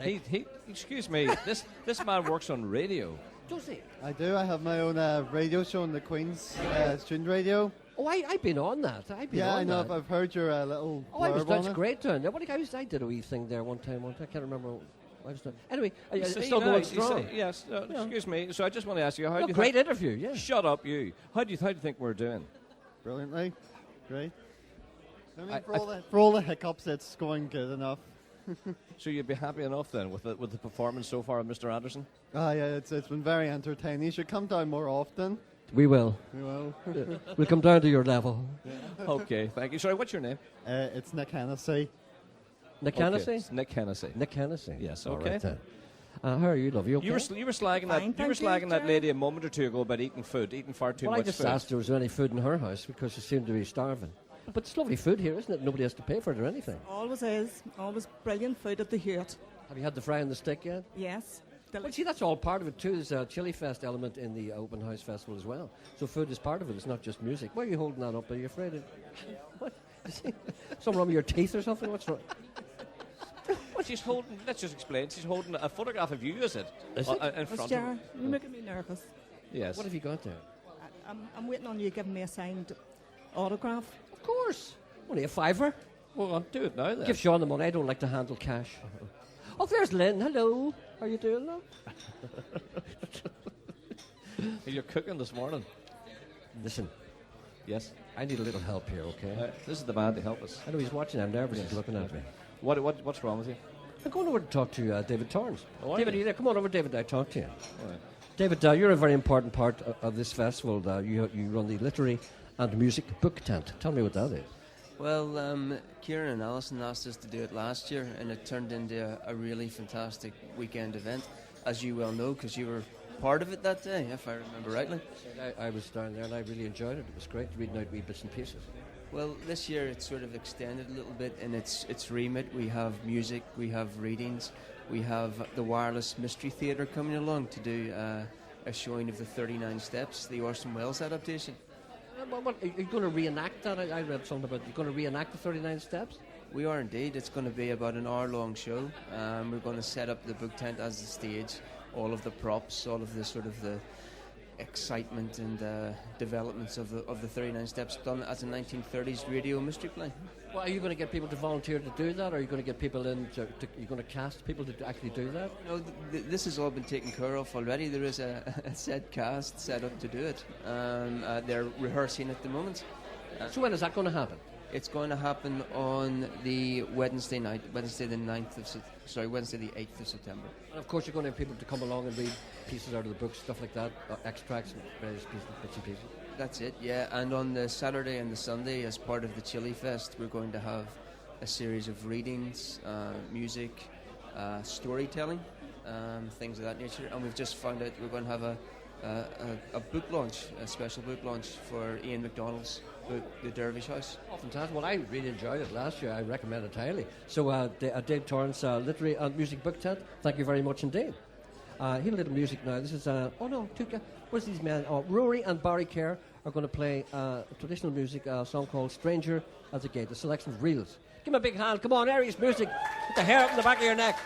it. He excuse me, this man works on radio. Does he? I do. I have my own radio show on the Queen's student radio. Oh, I've been on that. I know. I've heard your little Oh, I was blurb that's on it. great down there. I did a wee thing there one time. I can't remember what I was doing. Anyway, You it's see, still no, going you strong. see, yes. Excuse me. So I just want to ask you, how No, do you great think- interview, yeah. Shut up, you. How do you think we're doing? Brilliantly. Great. I mean, I- for all the hiccups, it's going good enough. So you'd be happy enough then with the performance so far of Mr. Anderson? Yeah, it's been very entertaining. You should come down more often. We will. We will. We'll come down to your level. Okay, thank you. Sorry, what's your name? It's Nick Hennessy. Nick Okay, Hennessy? it's Nick Hennessy. Nick Hennessy. Yes, All okay. right then. How are you, love? You okay? You were slagging Fine, that lady a moment or two ago about eating far too Well, much I just food. asked her was there any food in her house because she seemed to be starving. But it's lovely food here, isn't it? Nobody has to pay for it or anything. Always is. Always brilliant food at the Hewitt. Have you had the fry and the stick yet? Yes. Well, see, that's all part of it too. There's a Chili Fest element in the Open House Festival as well. So food is part of it. It's not just music. Why are you holding that up? Are you afraid of... What? Something wrong with your teeth or something? What's wrong? What she's holding? Let's just explain. She's holding a photograph of you, is it? Is it? In front of Jar, her. you're making me nervous. Yes. What have you got there? I'm waiting on you giving me a signed autograph. Of course. Only a fiver. Well, I'll do it now then. Give Sean the money. I don't like to handle cash. Oh, there's Lynn. Hello. How are you doing, love? You're cooking this morning. Listen. Yes. I need a little help here, okay? This is the man to help us. I know he's watching. I'm nervous. He's looking at me. What's wrong with you? I'm going over to talk to David Torrance. Oh, are David, you? are you there? Come on over, David. I talk to you. All right. David, you're a very important part of this festival. You run the Literary and Music Book Tent. Tell me what that is. Well, Kieran and Alison asked us to do it last year, and it turned into a really fantastic weekend event, as you well know, because you were part of it that day, if I remember rightly. I was down there, and I really enjoyed it. It was great reading out wee bits and pieces. Well, this year it's sort of extended a little bit in its remit. We have music, we have readings, we have the Wireless Mystery Theatre coming along to do a showing of the 39 Steps, the Orson Welles adaptation. Are you going to reenact that? I read something about you're going to reenact the 39 Steps? We are indeed. It's going to be about an hour-long show. We're going to set up the book tent as the stage, all of the props, all of the sort of the excitement and developments of the 39 Steps done as a 1930s radio mystery play. Well, are you going to get people to volunteer to do that, or are you going to get people in? You're going to cast people to actually do that? No, this has all been taken care of already. There is a set cast set up to do it. They're rehearsing at the moment. So when is that going to happen? It's going to happen on the Wednesday night, Wednesday the 8th of September. And of course, you're going to have people to come along and read pieces out of the book, stuff like that, extracts and various bits and pieces. That's it, yeah. And on the Saturday and the Sunday, as part of the Chili Fest, we're going to have a series of readings, music, storytelling, things of that nature. And we've just found out we're going to have a a book launch, a special book launch for Ian MacDonald's book, The Dervish House. Oh, fantastic. Well, I really enjoyed it last year. I recommend it highly. So, Dave Torrance, Literary and Music Book Tent, thank you very much indeed. Hear a little music now. This is, where's these men? Oh, Rory and Barry Kerr are going to play traditional music, a song called Stranger at the Gate, a selection of reels. Give me a big hand. Come on, Aries music. Get the hair up in the back of your neck.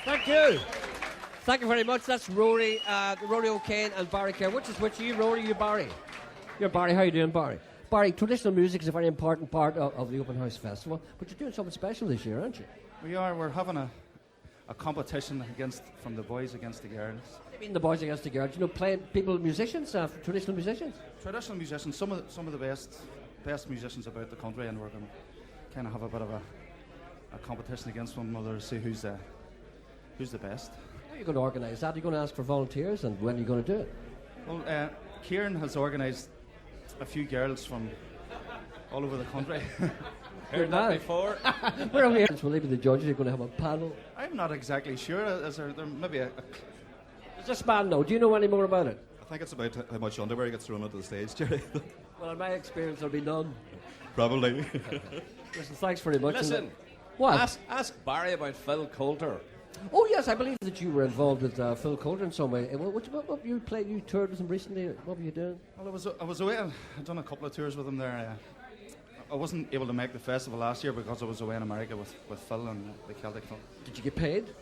Thank you. Thank you very much. That's Rory O'Kane and Barry Kerr. Which is which? You Rory, you Barry? You're Barry. How are you doing, Barry? Barry, traditional music is a very important part of the Open House Festival, but you're doing something special this year, aren't you? We are. We're having a competition from the boys against the girls. What do you mean the boys against the girls? You know, playing musicians, traditional musicians? Traditional musicians, some of the best musicians about the country, and we're going to kind of have a bit of a competition against one another to see who's the best. How are you going to organise that? Are you going to ask for volunteers, and when are you going to do it? Well, Kieran has organised a few girls from all over the country. Heard that before. Where are we? Will they be the judges? You're going to have a panel? I'm not exactly sure. Is there maybe a Does this man know? Do you know any more about it? I think it's about how much underwear gets thrown onto the stage, Gerry. Well, in my experience, there'll be none. Probably. Listen, thanks very much. Listen, what? Ask Barry about Phil Coulter. Oh yes, I believe that you were involved with Phil Coulter in some way. What you played? You toured with him recently. What were you doing? Well, I was away. I'd done a couple of tours with him there. I wasn't able to make the festival last year because I was away in America with Phil and the Celtic Phil. Did you get paid?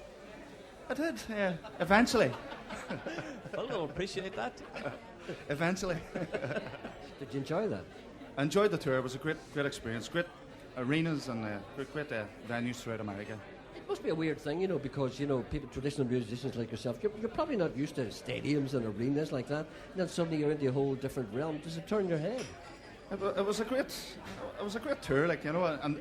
I did, yeah. Eventually. Phil will appreciate that. Eventually. Did you enjoy that? I enjoyed the tour. It was a great experience. Great arenas and great venues throughout America. It must be a weird thing, you know, because, you know, people, traditional musicians like yourself, you're probably not used to stadiums and arenas like that, and then suddenly you're into a whole different realm. Does it turn your head? It was a great tour, like, you know, and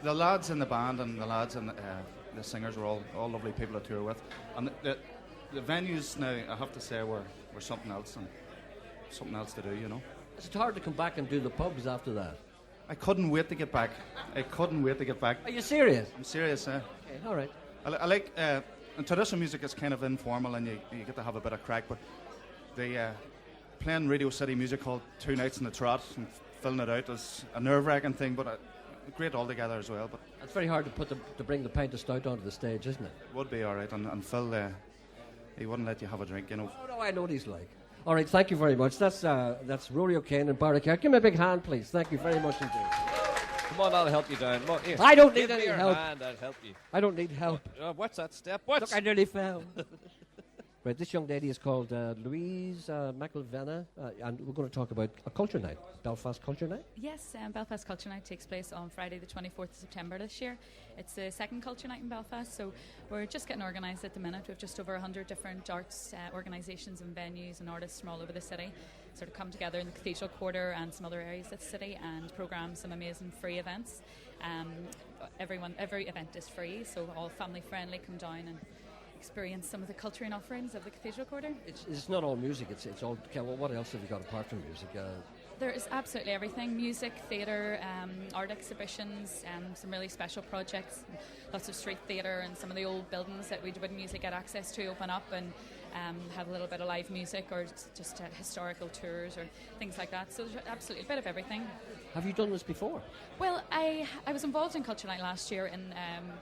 the lads in the band and the lads and the singers were all lovely people to tour with, and the venues now, I have to say, were something else, and something else to do, you know. Is it hard to come back and do the pubs after that? I couldn't wait to get back. Are you serious? I'm serious, Okay, all right. I like, and traditional music is kind of informal and you get to have a bit of crack, but the playing Radio City Music Hall 2 nights in the trot and filling it out is a nerve-wracking thing, but great altogether as well. But it's very hard to bring the pint of stout onto the stage, isn't it? Would be all right, and Phil, he wouldn't let you have a drink, you know. Oh, no, I know what he's like. All right, thank you very much. That's Rory O'Kane and Barry Carr. Give me a big hand, please. Thank you very much indeed. Come on, I'll help you down. Come on, here. I don't need Give any me your help. hand, I'll help you. I don't need help. What's that step? What? Look, I nearly fell. Right, this young lady is called Louise McIlvenna, and we're going to talk about a culture night, Belfast Culture Night. Yes, Belfast Culture Night takes place on Friday the 24th of September this year. It's the second culture night in Belfast, so we're just getting organised at the minute. We have just over 100 different arts organisations and venues and artists from all over the city sort of come together in the Cathedral Quarter and some other areas of the city and programme some amazing free events. Every event is free, so all family friendly. Come down and experience some of the culture and offerings of the Cathedral Quarter. It's not all music. It's all. Okay, well, what else have you got apart from music? There is absolutely everything: music, theatre, art exhibitions, some really special projects, lots of street theatre, and some of the old buildings that we wouldn't usually get access to open up and have a little bit of live music or just historical tours or things like that. So there's absolutely a bit of everything. Have you done this before? Well, I was involved in Culture Night last year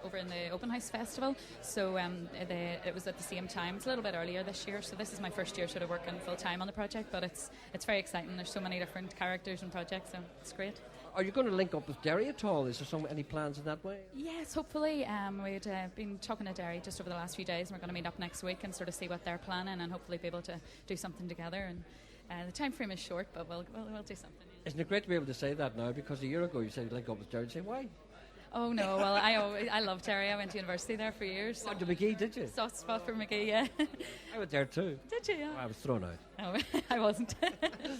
over in the Open House Festival, so it was at the same time. It's a little bit earlier this year, so this is my first year sort of working full time on the project, but it's very exciting. There's so many different characters and projects, so it's great. Are you going to link up with Gerry at all? Is there any plans in that way? Yes, hopefully. We'd been talking to Gerry just over the last few days, and we're going to meet up next week and sort of see what they're planning and hopefully be able to do something together. And the time frame is short, but we'll do something. Isn't it great to be able to say that now? Because a year ago you said you'd link up with Gerry and say, why? Oh no, well I love Gerry. I went to university there for years. So. Oh, to McGee, did you? Soft spot for McGee, yeah. I went there too. Did you? Yeah. I was thrown out. No, I wasn't.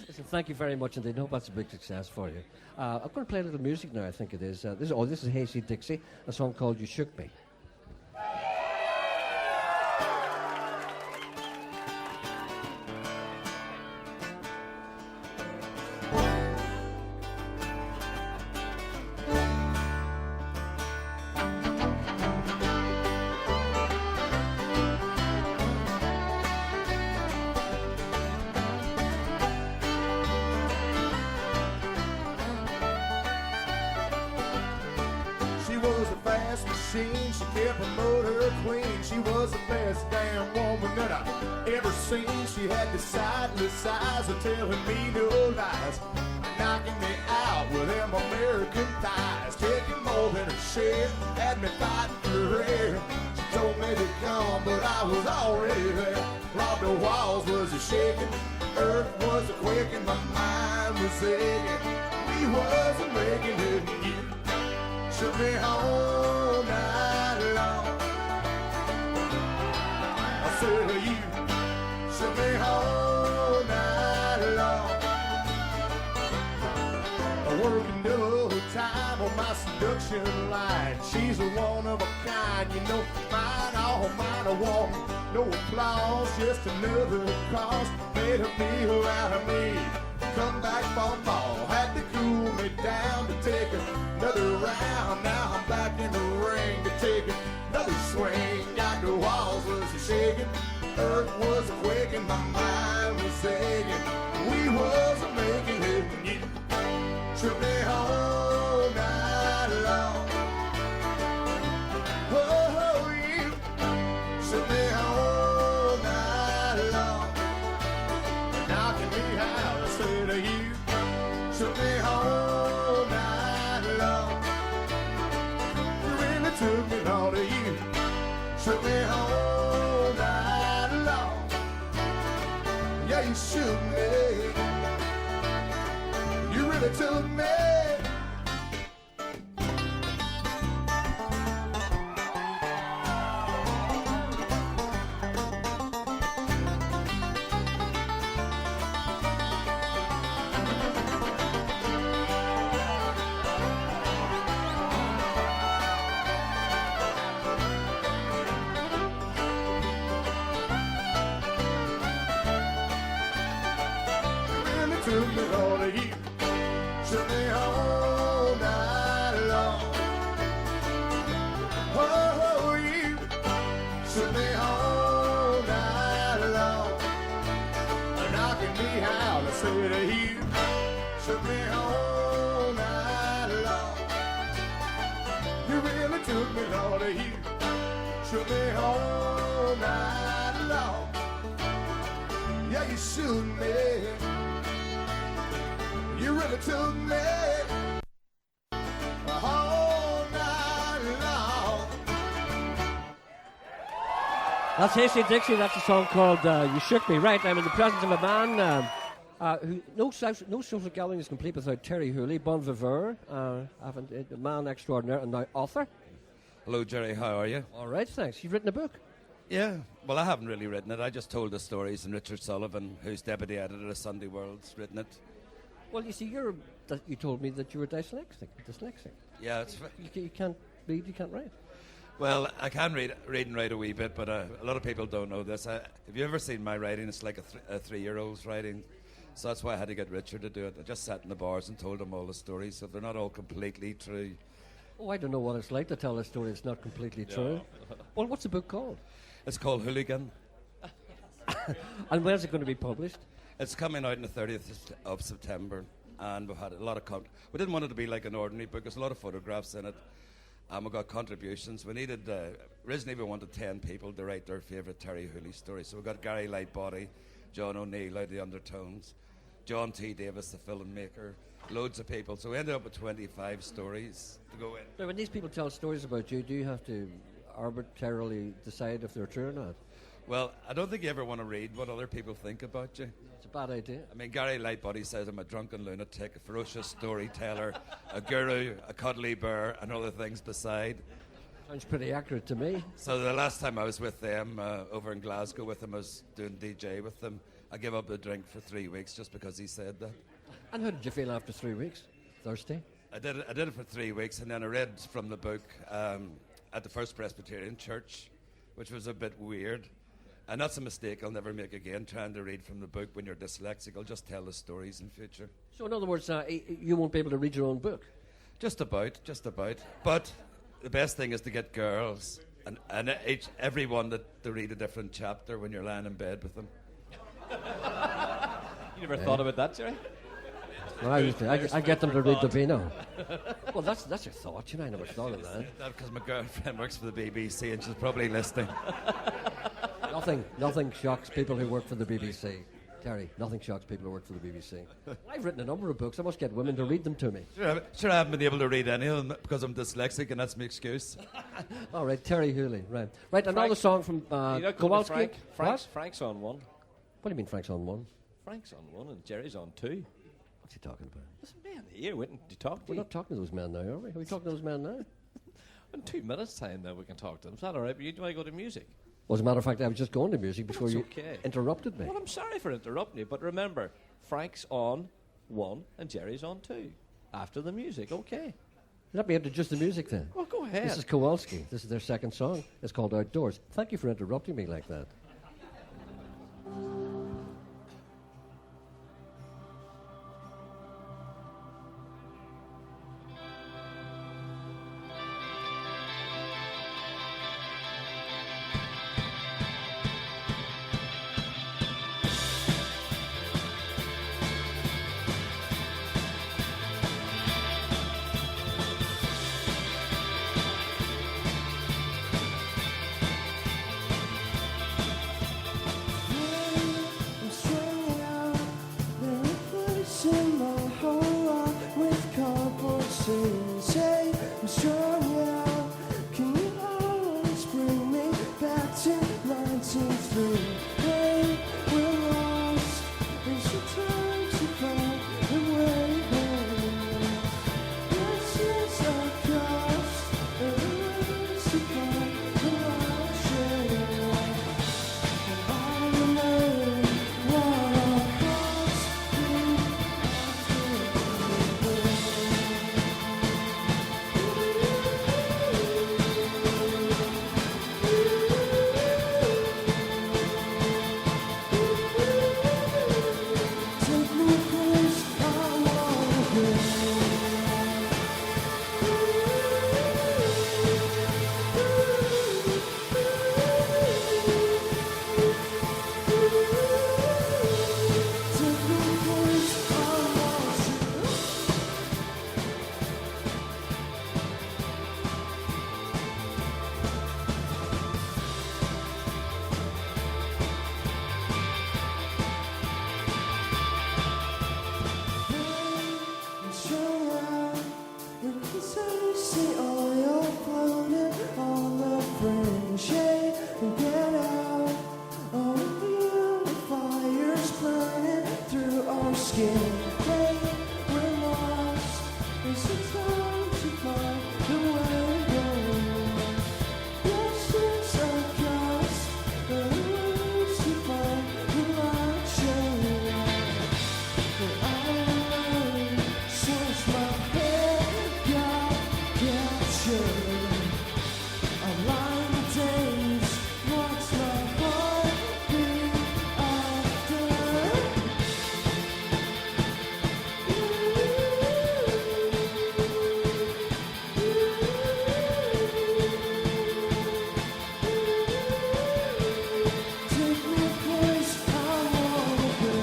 Listen, thank you very much indeed. I hope that's a big success for you. I'm going to play a little music now, I think it is. This is Hayseed Dixie, a song called You Shook Me. She kept a motor clean. She was the best damn woman that I've ever seen. She had the sightless eyes of telling me no lies, knocking me out with them American thighs, taking more than her share, had me fighting for air. She told me to come, but I was already there. Lord, the walls was a shaking, earth was a quaking, my mind was aching. We wasn't making it, and you shook me all night long. I said you shook me all night long. Working double time on my seduction line. She's a one of a kind, you know, mine, all mine. I want no applause, just another cost. Made a deal out of me. Come back for more, had to cool me down to take another round. Now I'm back in the ring to take another swing. Got the walls was shaking, earth was quaking, my mind was aching. We wasn't making it, you shook me all night long. Oh, you shook me all night long. Knocking me out, I said you shook me all night long. You really took me all to you, shook me all night long. Yeah, you shook me. You really took me. took me. You really took me all night long. That's Hasty Dixie. That's a song called You Shook Me. Right, I'm in the presence of a man who no social gathering is complete without Terry Hooley, bon vivant, a man extraordinaire and now author. Hello, Gerry. How are you? All right, thanks. You've written a book. Yeah. Well, I haven't really written it. I just told the stories, and Richard Sullivan, who's deputy editor of Sunday World's written it. Well, you see, you told me that you were dyslexic. Yeah, it's you can't read, you can't write. well, I can read and write a wee bit, but a lot of people don't know this. Have you ever seen my writing? It's like a 3-year-old's writing. So that's why I had to get Richard to do it. I just sat in the bars and told him all the stories, so they're not all completely true. Oh, I don't know what it's like to tell a story that's not completely true. Well, what's the book called? It's called Hooligan. And when's it going to be published? It's coming out on the 30th of September, and we've had a lot of we didn't want it to be like an ordinary book. There's a lot of photographs in it, and we got contributions. We needed, originally we wanted 10 people to write their favourite Terry Hooley story. So we got Gary Lightbody, John O'Neill out of the Undertones, John T. Davis, the filmmaker, loads of people. So we ended up with 25 stories to go in. Now, when these people tell stories about you, do you have to arbitrarily decide if they're true or not? Well, I don't think you ever want to read what other people think about you. It's a bad idea. I mean, Gary Lightbody says I'm a drunken lunatic, a ferocious storyteller, a guru, a cuddly bear, and other things beside. Sounds pretty accurate to me. So the last time I was with them, over in Glasgow with them, I was doing DJ with them. I gave up the drink for 3 weeks just because he said that. And how did you feel after 3 weeks? Thirsty? I did it for 3 weeks, and then I read from the book at the First Presbyterian Church, which was a bit weird. And that's a mistake I'll never make again, trying to read from the book when you're dyslexic. I'll just tell the stories in future. So in other words, you won't be able to read your own book? Just about. But the best thing is to get girls, and everyone to read a different chapter when you're lying in bed with them. You never thought about that, Gerry? Well, I get them to read the Beano. Well, that's your thought. I never thought of that. That's because my girlfriend works for the BBC and she's probably listening. Nothing shocks people who work for the BBC. Terry, nothing shocks people who work for the BBC. I've written a number of books. I must get women to read them to me. Sure, I haven't been able to read any of them because I'm dyslexic, and that's my excuse. All right, Terry Hooley. Right, another song from Kowalski. Frank's on one. What do you mean Frank's on one? Frank's on one and Gerry's on two. What's he talking about? This man here waiting to talk to We're you. not talking to those men now, are we? Are we talking to those men now? In 2 minutes' time, then we can talk to them. Is that all right? But you do want to go to music? Well, as a matter of fact, I was just going to music before That's you okay. interrupted me. Well, I'm sorry for interrupting you, but remember, Frank's on one and Gerry's on two. After the music, okay. Let me introduce the music then. Well, go ahead. This is Kowalski. This is their second song. It's called Outdoors. Thank you for interrupting me like that. See oil floating on the fringe. Get out. Oh, the fire's burning through our skin. Hey, we're lost. Is it time to find the way home? Yes, it's a cost. The ways to find the light showing. But I'm since my head got captured. I'm lying the days. What's my heart beat after? Take me a place I wanna go.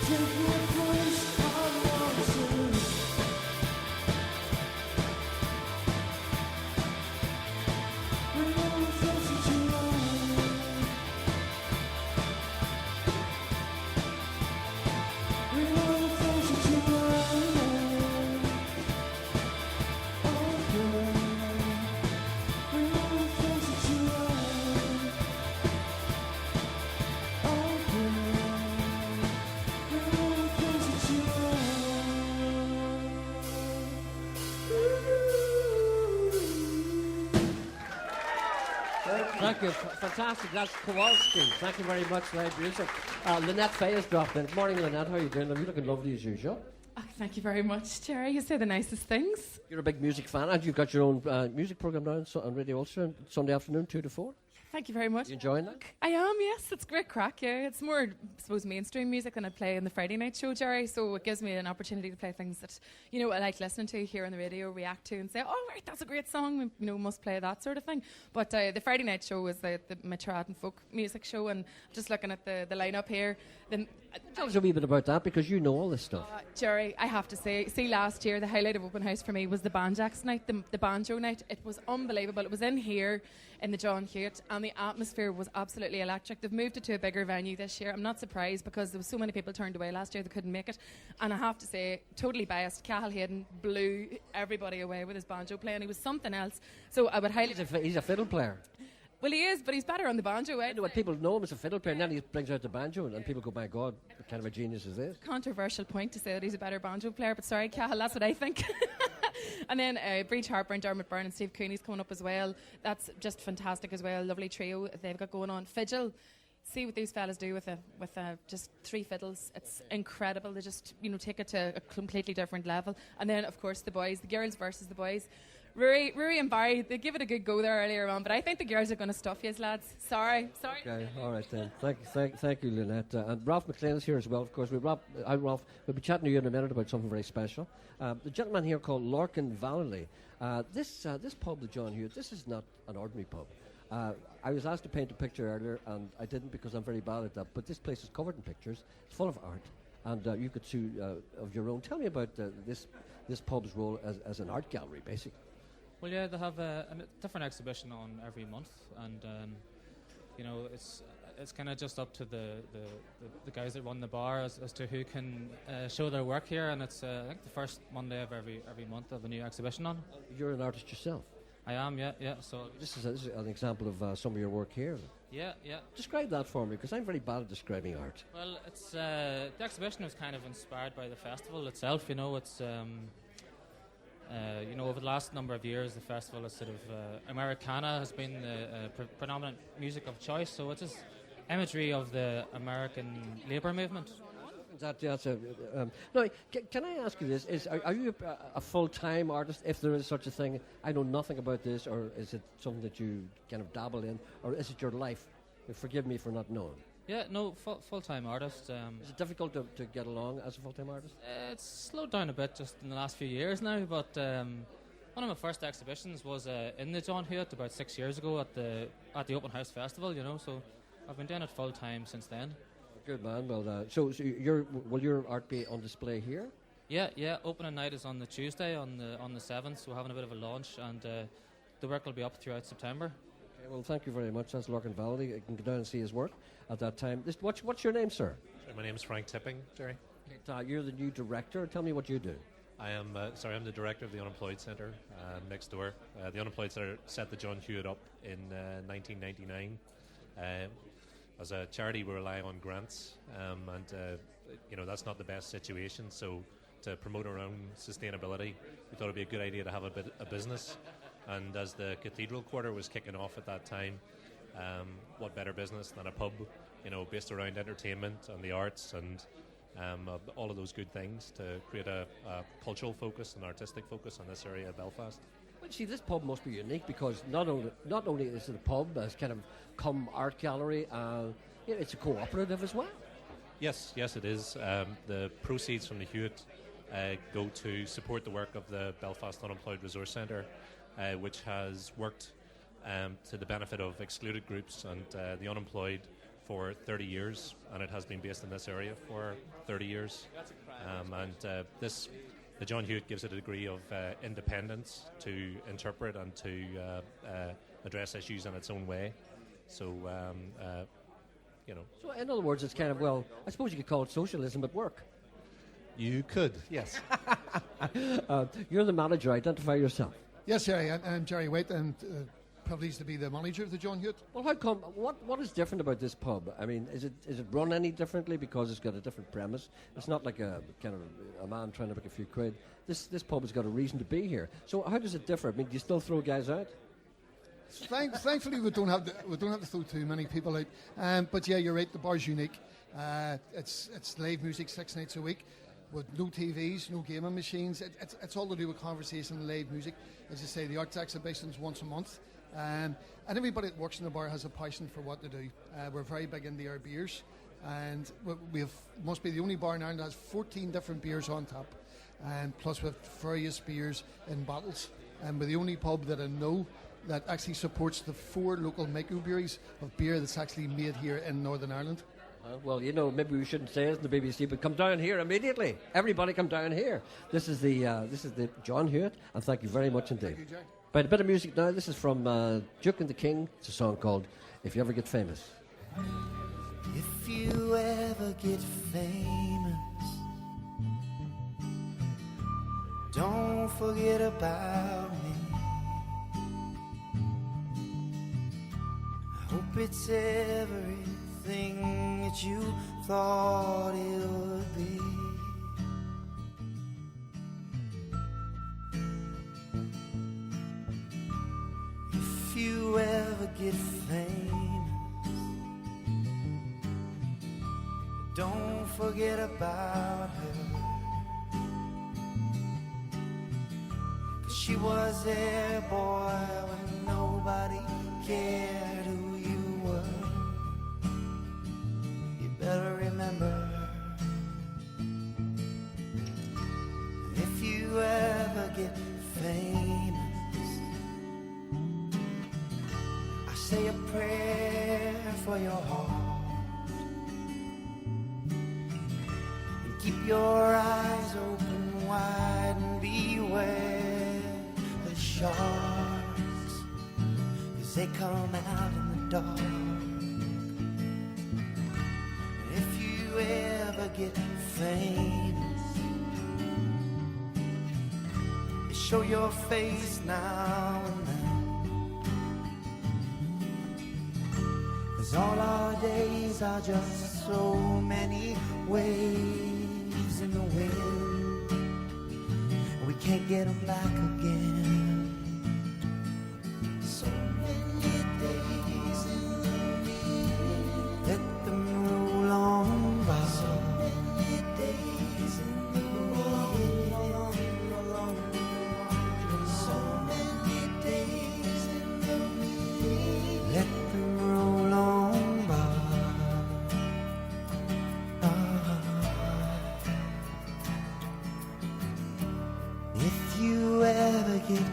Take me a place I want to. Bring all the things that you want. Bring all the things that you want. Oh, girl. Bring all the things that you want. Oh, girl. Bring all the things that you Thank you. Fantastic. That's Kowalski. Thank you very much, live music. Lynette Fay has dropped in. Good morning, Lynette. How are you doing? You're looking lovely as usual. Oh, thank you very much, Gerry. You say the nicest things. You're a big music fan, and you've got your own music program now on Radio Ulster Sunday afternoon, 2 to 4. Thank you very much. You enjoying that? I am, yes. It's great crack, yeah. It's more, I suppose, mainstream music than I play in the Friday night show, Gerry, so it gives me an opportunity to play things that, you know, I like listening to, hear on the radio, react to, and say, oh, right, that's a great song, you know, must play that sort of thing. But the Friday night show is my trad and folk music show, and just looking at the lineup here, then... Tell us a wee bit about that, because you know all this stuff. Gerry, I have to say, last year, the highlight of Open House for me was the Banjax night, the banjo night. It was unbelievable. It was in here, in the John Hewitt, and the atmosphere was absolutely electric. They've moved it to a bigger venue this year. I'm not surprised, because there was so many people turned away last year they couldn't make it. And I have to say, totally biased, Cathal Hayden blew everybody away with his banjo playing. He was something else. So I would highly... He's a fiddle player. Well, he is, but he's better on the banjo. I know what people know him as a fiddle player, and then he brings out the banjo, and people go, my God, what kind of a genius is this? Controversial point to say that he's a better banjo player, but sorry, Cathal, that's what I think. And then Breach Harper and Dermot Byrne and Steve Cooney's coming up as well. That's just fantastic as well. Lovely trio they've got going on. Fidgel, see what these fellas do with just 3 fiddles. It's incredible. They just, you know, take it to a completely different level. And then, of course, the boys, the girls versus the boys. Rory and Barry, they give it a good go there earlier on, but I think the girls are going to stuff you, lads. Sorry. Okay, all right then. Thank you, Lynette. And Ralph McLean is here as well, of course. Ralph, we'll be chatting to you in a minute about something very special. The gentleman here called Larkin Valley. This pub, the John Hewitt, this is not an ordinary pub. I was asked to paint a picture earlier, and I didn't because I'm very bad at that. But this place is covered in pictures. It's full of art, and you've got 2 of your own. Tell me about this pub's role as an art gallery, basically. Well, yeah, they have a different exhibition on every month, and you know, it's kind of just up to the guys that run the bar as to who can show their work here, and it's I think the first Monday of every month of a new exhibition on. You're an artist yourself. I am, yeah. So this is an example of some of your work here. Yeah. Describe that for me, because I'm very bad at describing art. Well, it's the exhibition was kind of inspired by the festival itself. You know, it's. You know, over the last number of years, the festival is sort of Americana has been the predominant music of choice. So it's just imagery of the American labor movement. No, can I ask you this? Are you a full-time artist, if there is such a thing? I know nothing about this, or is it something that you kind of dabble in, or is it your life? Forgive me for not knowing. Yeah, no, full-time artist. Is it difficult to get along as a full-time artist? It's slowed down a bit just in the last few years now, but one of my first exhibitions was in the John Hewitt about 6 years ago at the Open House Festival, you know, so I've been doing it full-time since then. Good man. Well, so will your art be on display here? Yeah. Opening night is on the Tuesday on the 7th. So we're having a bit of a launch, and the work will be up throughout September. Well, thank you very much. That's Lorcan Valley. You can go down and see his work at that time. What's your name, sir? My name is Frank Tipping, Gerry. You're the new director. Tell me what you do. I am, I'm the director of the Unemployed Centre next door. The Unemployed Centre set the John Hewitt up in 1999. As a charity, we rely on grants, and that's not the best situation. So, to promote our own sustainability, we thought it'd be a good idea to have a business. And as the Cathedral Quarter was kicking off at that time, what better business than a pub, based around entertainment and the arts and all of those good things to create a cultural focus and artistic focus on this area of Belfast. Well, see, this pub must be unique because not only is it a pub, it's kind of come art gallery, it's a cooperative as well. Yes, it is. The proceeds from the Hewitt go to support the work of the Belfast Unemployed Resource Centre, which has worked to the benefit of excluded groups and the unemployed for 30 years, and it has been based in this area for 30 years. The John Hewitt gives it a degree of independence to interpret and to address issues in its own way. So, So, in other words, it's kind of, well, I suppose you could call it socialism at work. You could, yes. You're the manager. Identify yourself. Yes, Gerry. I'm Gerry White, and privileged to be the manager of the John Hewitt. Well, how come? What is different about this pub? I mean, is it run any differently because it's got a different premise? It's not like a kind of a man trying to make a few quid. This pub has got a reason to be here. So how does it differ? I mean, do you still throw guys out? Thankfully, we don't have to throw too many people out. But yeah, you're right. The bar's unique. It's live music 6 nights a week, with no TVs, no gaming machines. It's all to do with conversation and live music. As you say, the arts exhibitions once a month. And everybody that works in the bar has a passion for what they do. We're very big into our beers, and we must be the only bar in Ireland that has 14 different beers on tap, and plus we have various beers in bottles. And we're the only pub that I know that actually supports the 4 local microbreweries of beer that's actually made here in Northern Ireland. Well, maybe we shouldn't say it in the BBC, but come down here immediately. Everybody come down here. This is the John Hewitt, and thank you very much indeed. Thank you, Jerry. Right, a bit of music now. This is from Duke and the King. It's a song called If You Ever Get Famous. If you ever get famous, don't forget about me. I hope it's everything that you thought it would be. If you ever get famous, don't forget about her, 'cause she was there, boy, when nobody cared who you were. You better remember her. If you ever get famous, say a prayer for your heart, and keep your eyes open wide and beware the sharks, 'cause they come out in the dark. And if you ever get famous, show your face now and then. All our days are just so many waves in the wind. We can't get them back again. So many days in the wind. Let them roll on by. So many days in the wind. So many days in the wind. Let them roll on. If you ever get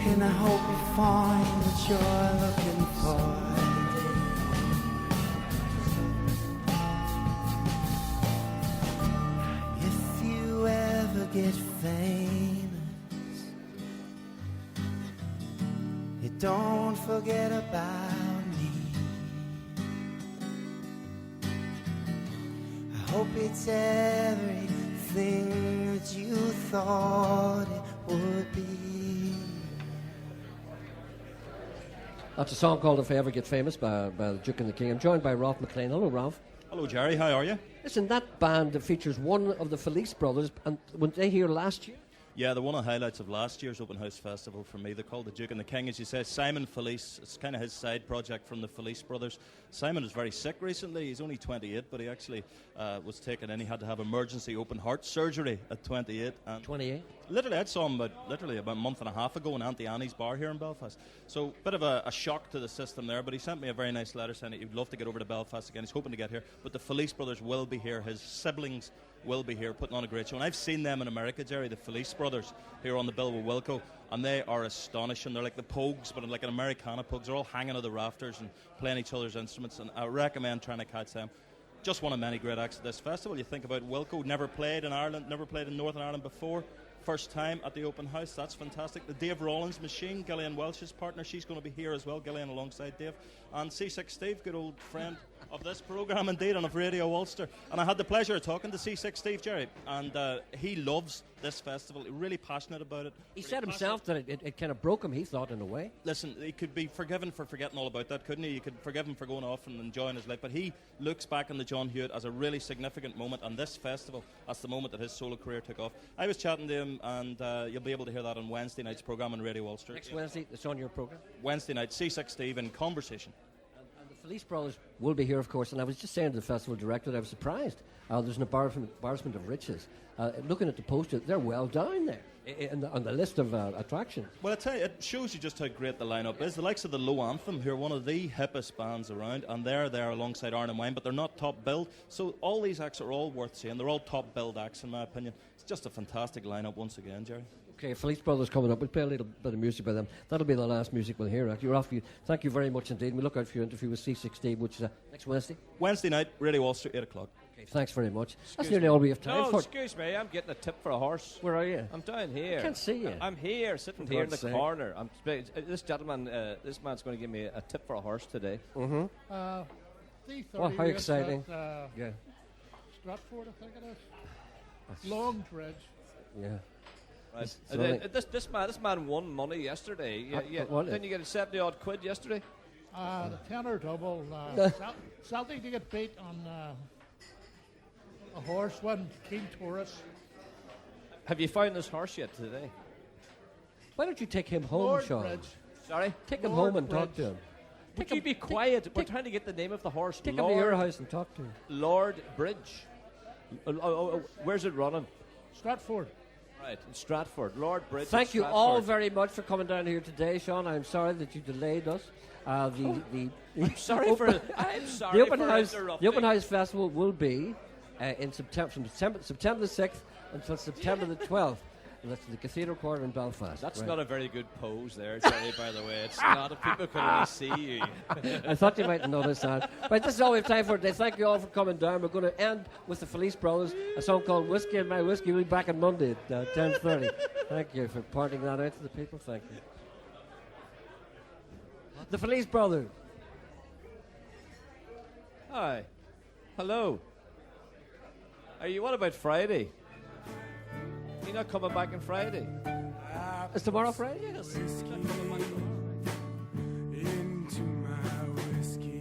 and I hope you find what you're looking for. If you ever get famous, you don't forget about me. I hope it's everything that you thought it would be. That's a song called If I Ever Get Famous by the Duke and the King. I'm joined by Ralph McLean. Hello, Ralph. Hello, Gerry. How are you? Listen, that band features one of the Felice brothers, and weren't they here last year? Yeah, they're one of the highlights of last year's Open House Festival for me. They're called the Duke and the King, as you say. Simon Felice, it's kind of his side project from the Felice brothers. Simon was very sick recently. He's only 28, but he actually was taken in. He had to have emergency open heart surgery at 28. And 28? Literally, I saw him about a month and a half ago in Auntie Annie's bar here in Belfast. So, bit of a shock to the system there, but he sent me a very nice letter saying he'd love to get over to Belfast again. He's hoping to get here, but the Felice brothers will be here. His siblings will be here putting on a great show. And I've seen them in America, Gerry, the Felice brothers, here on the bill with Wilco, and they are astonishing. They're like the Pogues, but like an Americana Pogues. They're all hanging on the rafters and playing each other's instruments, and I recommend trying to catch them. Just one of many great acts at this festival. You think about Wilco, never played in Ireland, never played in Northern Ireland before. First time at the open house, that's fantastic. The Dave Rollins Machine, Gillian Welsh's partner, she's going to be here as well, Gillian alongside Dave. And C6 Steve, good old friend of this programme indeed, and of Radio Ulster. And I had the pleasure of talking to C6 Steve, Gerry, and he loves this festival, really passionate about it. He said himself that it kind of broke him, he thought, in a way. Listen, he could be forgiven for forgetting all about that, couldn't he? You could forgive him for going off and enjoying his life, but he looks back on the John Hewitt as a really significant moment, and this festival as the moment that his solo career took off. I was chatting to him, and you'll be able to hear that on Wednesday night's programme on Radio Ulster. Next Wednesday, it's on your programme? Wednesday night, C6 Steve in Conversation. And the Felice brothers will be here, of course, and I was just saying to the festival director that I was surprised. There's an embarrassment of riches. Looking at the poster, they're well down there on the list of attractions. Well, I tell you, it shows you just how great the lineup is. The likes of the Low Anthem, who are one of the hippest bands around, and they're there alongside Iron and Wine, but they're not top billed. So all these acts are all worth seeing. They're all top billed acts, in my opinion. It's just a fantastic lineup once again, Gerry. Okay, Felice Brothers coming up. We'll play a little bit of music by them. That'll be the last music we'll hear. Actually, Ralph, thank you very much indeed. We look out for your interview with C6 Steve, which is next Wednesday. Wednesday night, Radio Ulster, 8 o'clock. Okay, thanks very much. That's nearly all we have time for. Excuse me, I'm getting a tip for a horse. Where are you? I'm down here. I can't see you. I'm here, sitting here in the corner. This gentleman, this man's going to give me a tip for a horse today. Mm-hmm. Well, how exciting. Yeah. Stratford, I think it is. Long Bridge. Yeah. Right. This man won money yesterday. Didn't you get a 70 odd quid yesterday? The tenor double. Celtic to get beat on a horse one, Keen Taurus. Have you found this horse yet today? Why don't you take him home, Lord Sean? Bridge. Sorry? Take him home and talk to him. Would you be quiet? We're trying to get the name of the horse. Take him to your house and talk to him. Lord Bridge. Where's it running? Stratford. Right, in Stratford. Lord Bridge. Thank you all very much for coming down here today, Sean. I'm sorry that you delayed us. I'm sorry for the Open House Festival will be in September, from September the 6th until September the 12th. And that's the Cathedral Quarter in Belfast. That's not a very good pose there, Gerry, by the way. It's not if people can only see you. I thought you might notice that. But this is all we have time for today. Thank you all for coming down. We're going to end with the Felice Brothers, a song called Whiskey and My Whiskey. We'll be back on Monday at 10:30. Thank you for pointing that out to the people. Thank you. The Felice Brothers. Hi. Hello. What about Friday? You're not coming back on Friday? Is tomorrow Friday? Yes. Into my whiskey,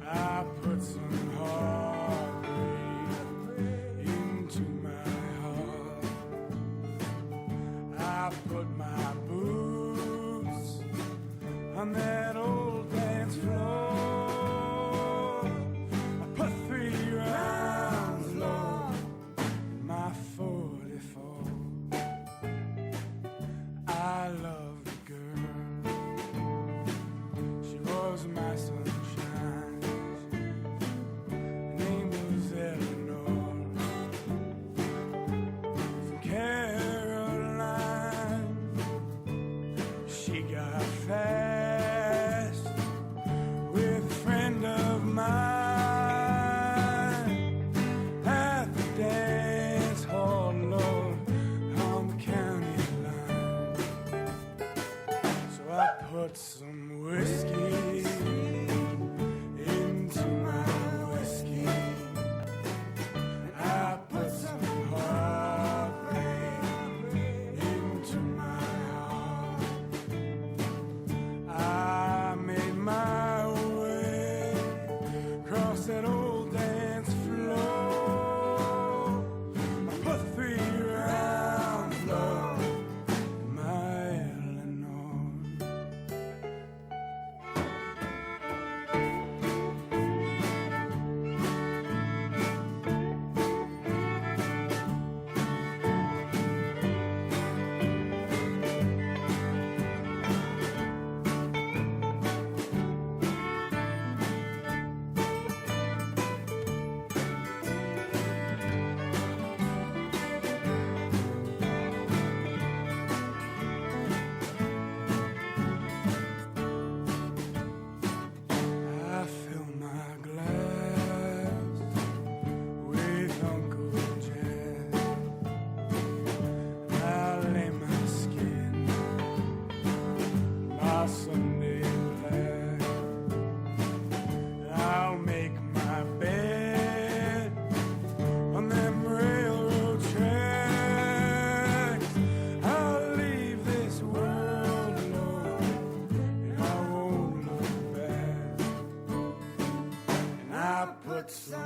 I put some heartbreak into my heart. I put my boots on that old dance floor. I put 3 rounds low in my 44. I love the girl. She was my sunshine. Her name was Eleanor. From Caroline. put some whiskey into my whiskey. I put some heartbreak into my heart. I made my way across that old dance floor. I put 3 rounds of my Eleanor. I fill my glass with Uncle Jack. I lay my skin, my Sunday black. I'll make my bed on them railroad tracks. I'll leave this world alone, and I won't look back. And I put some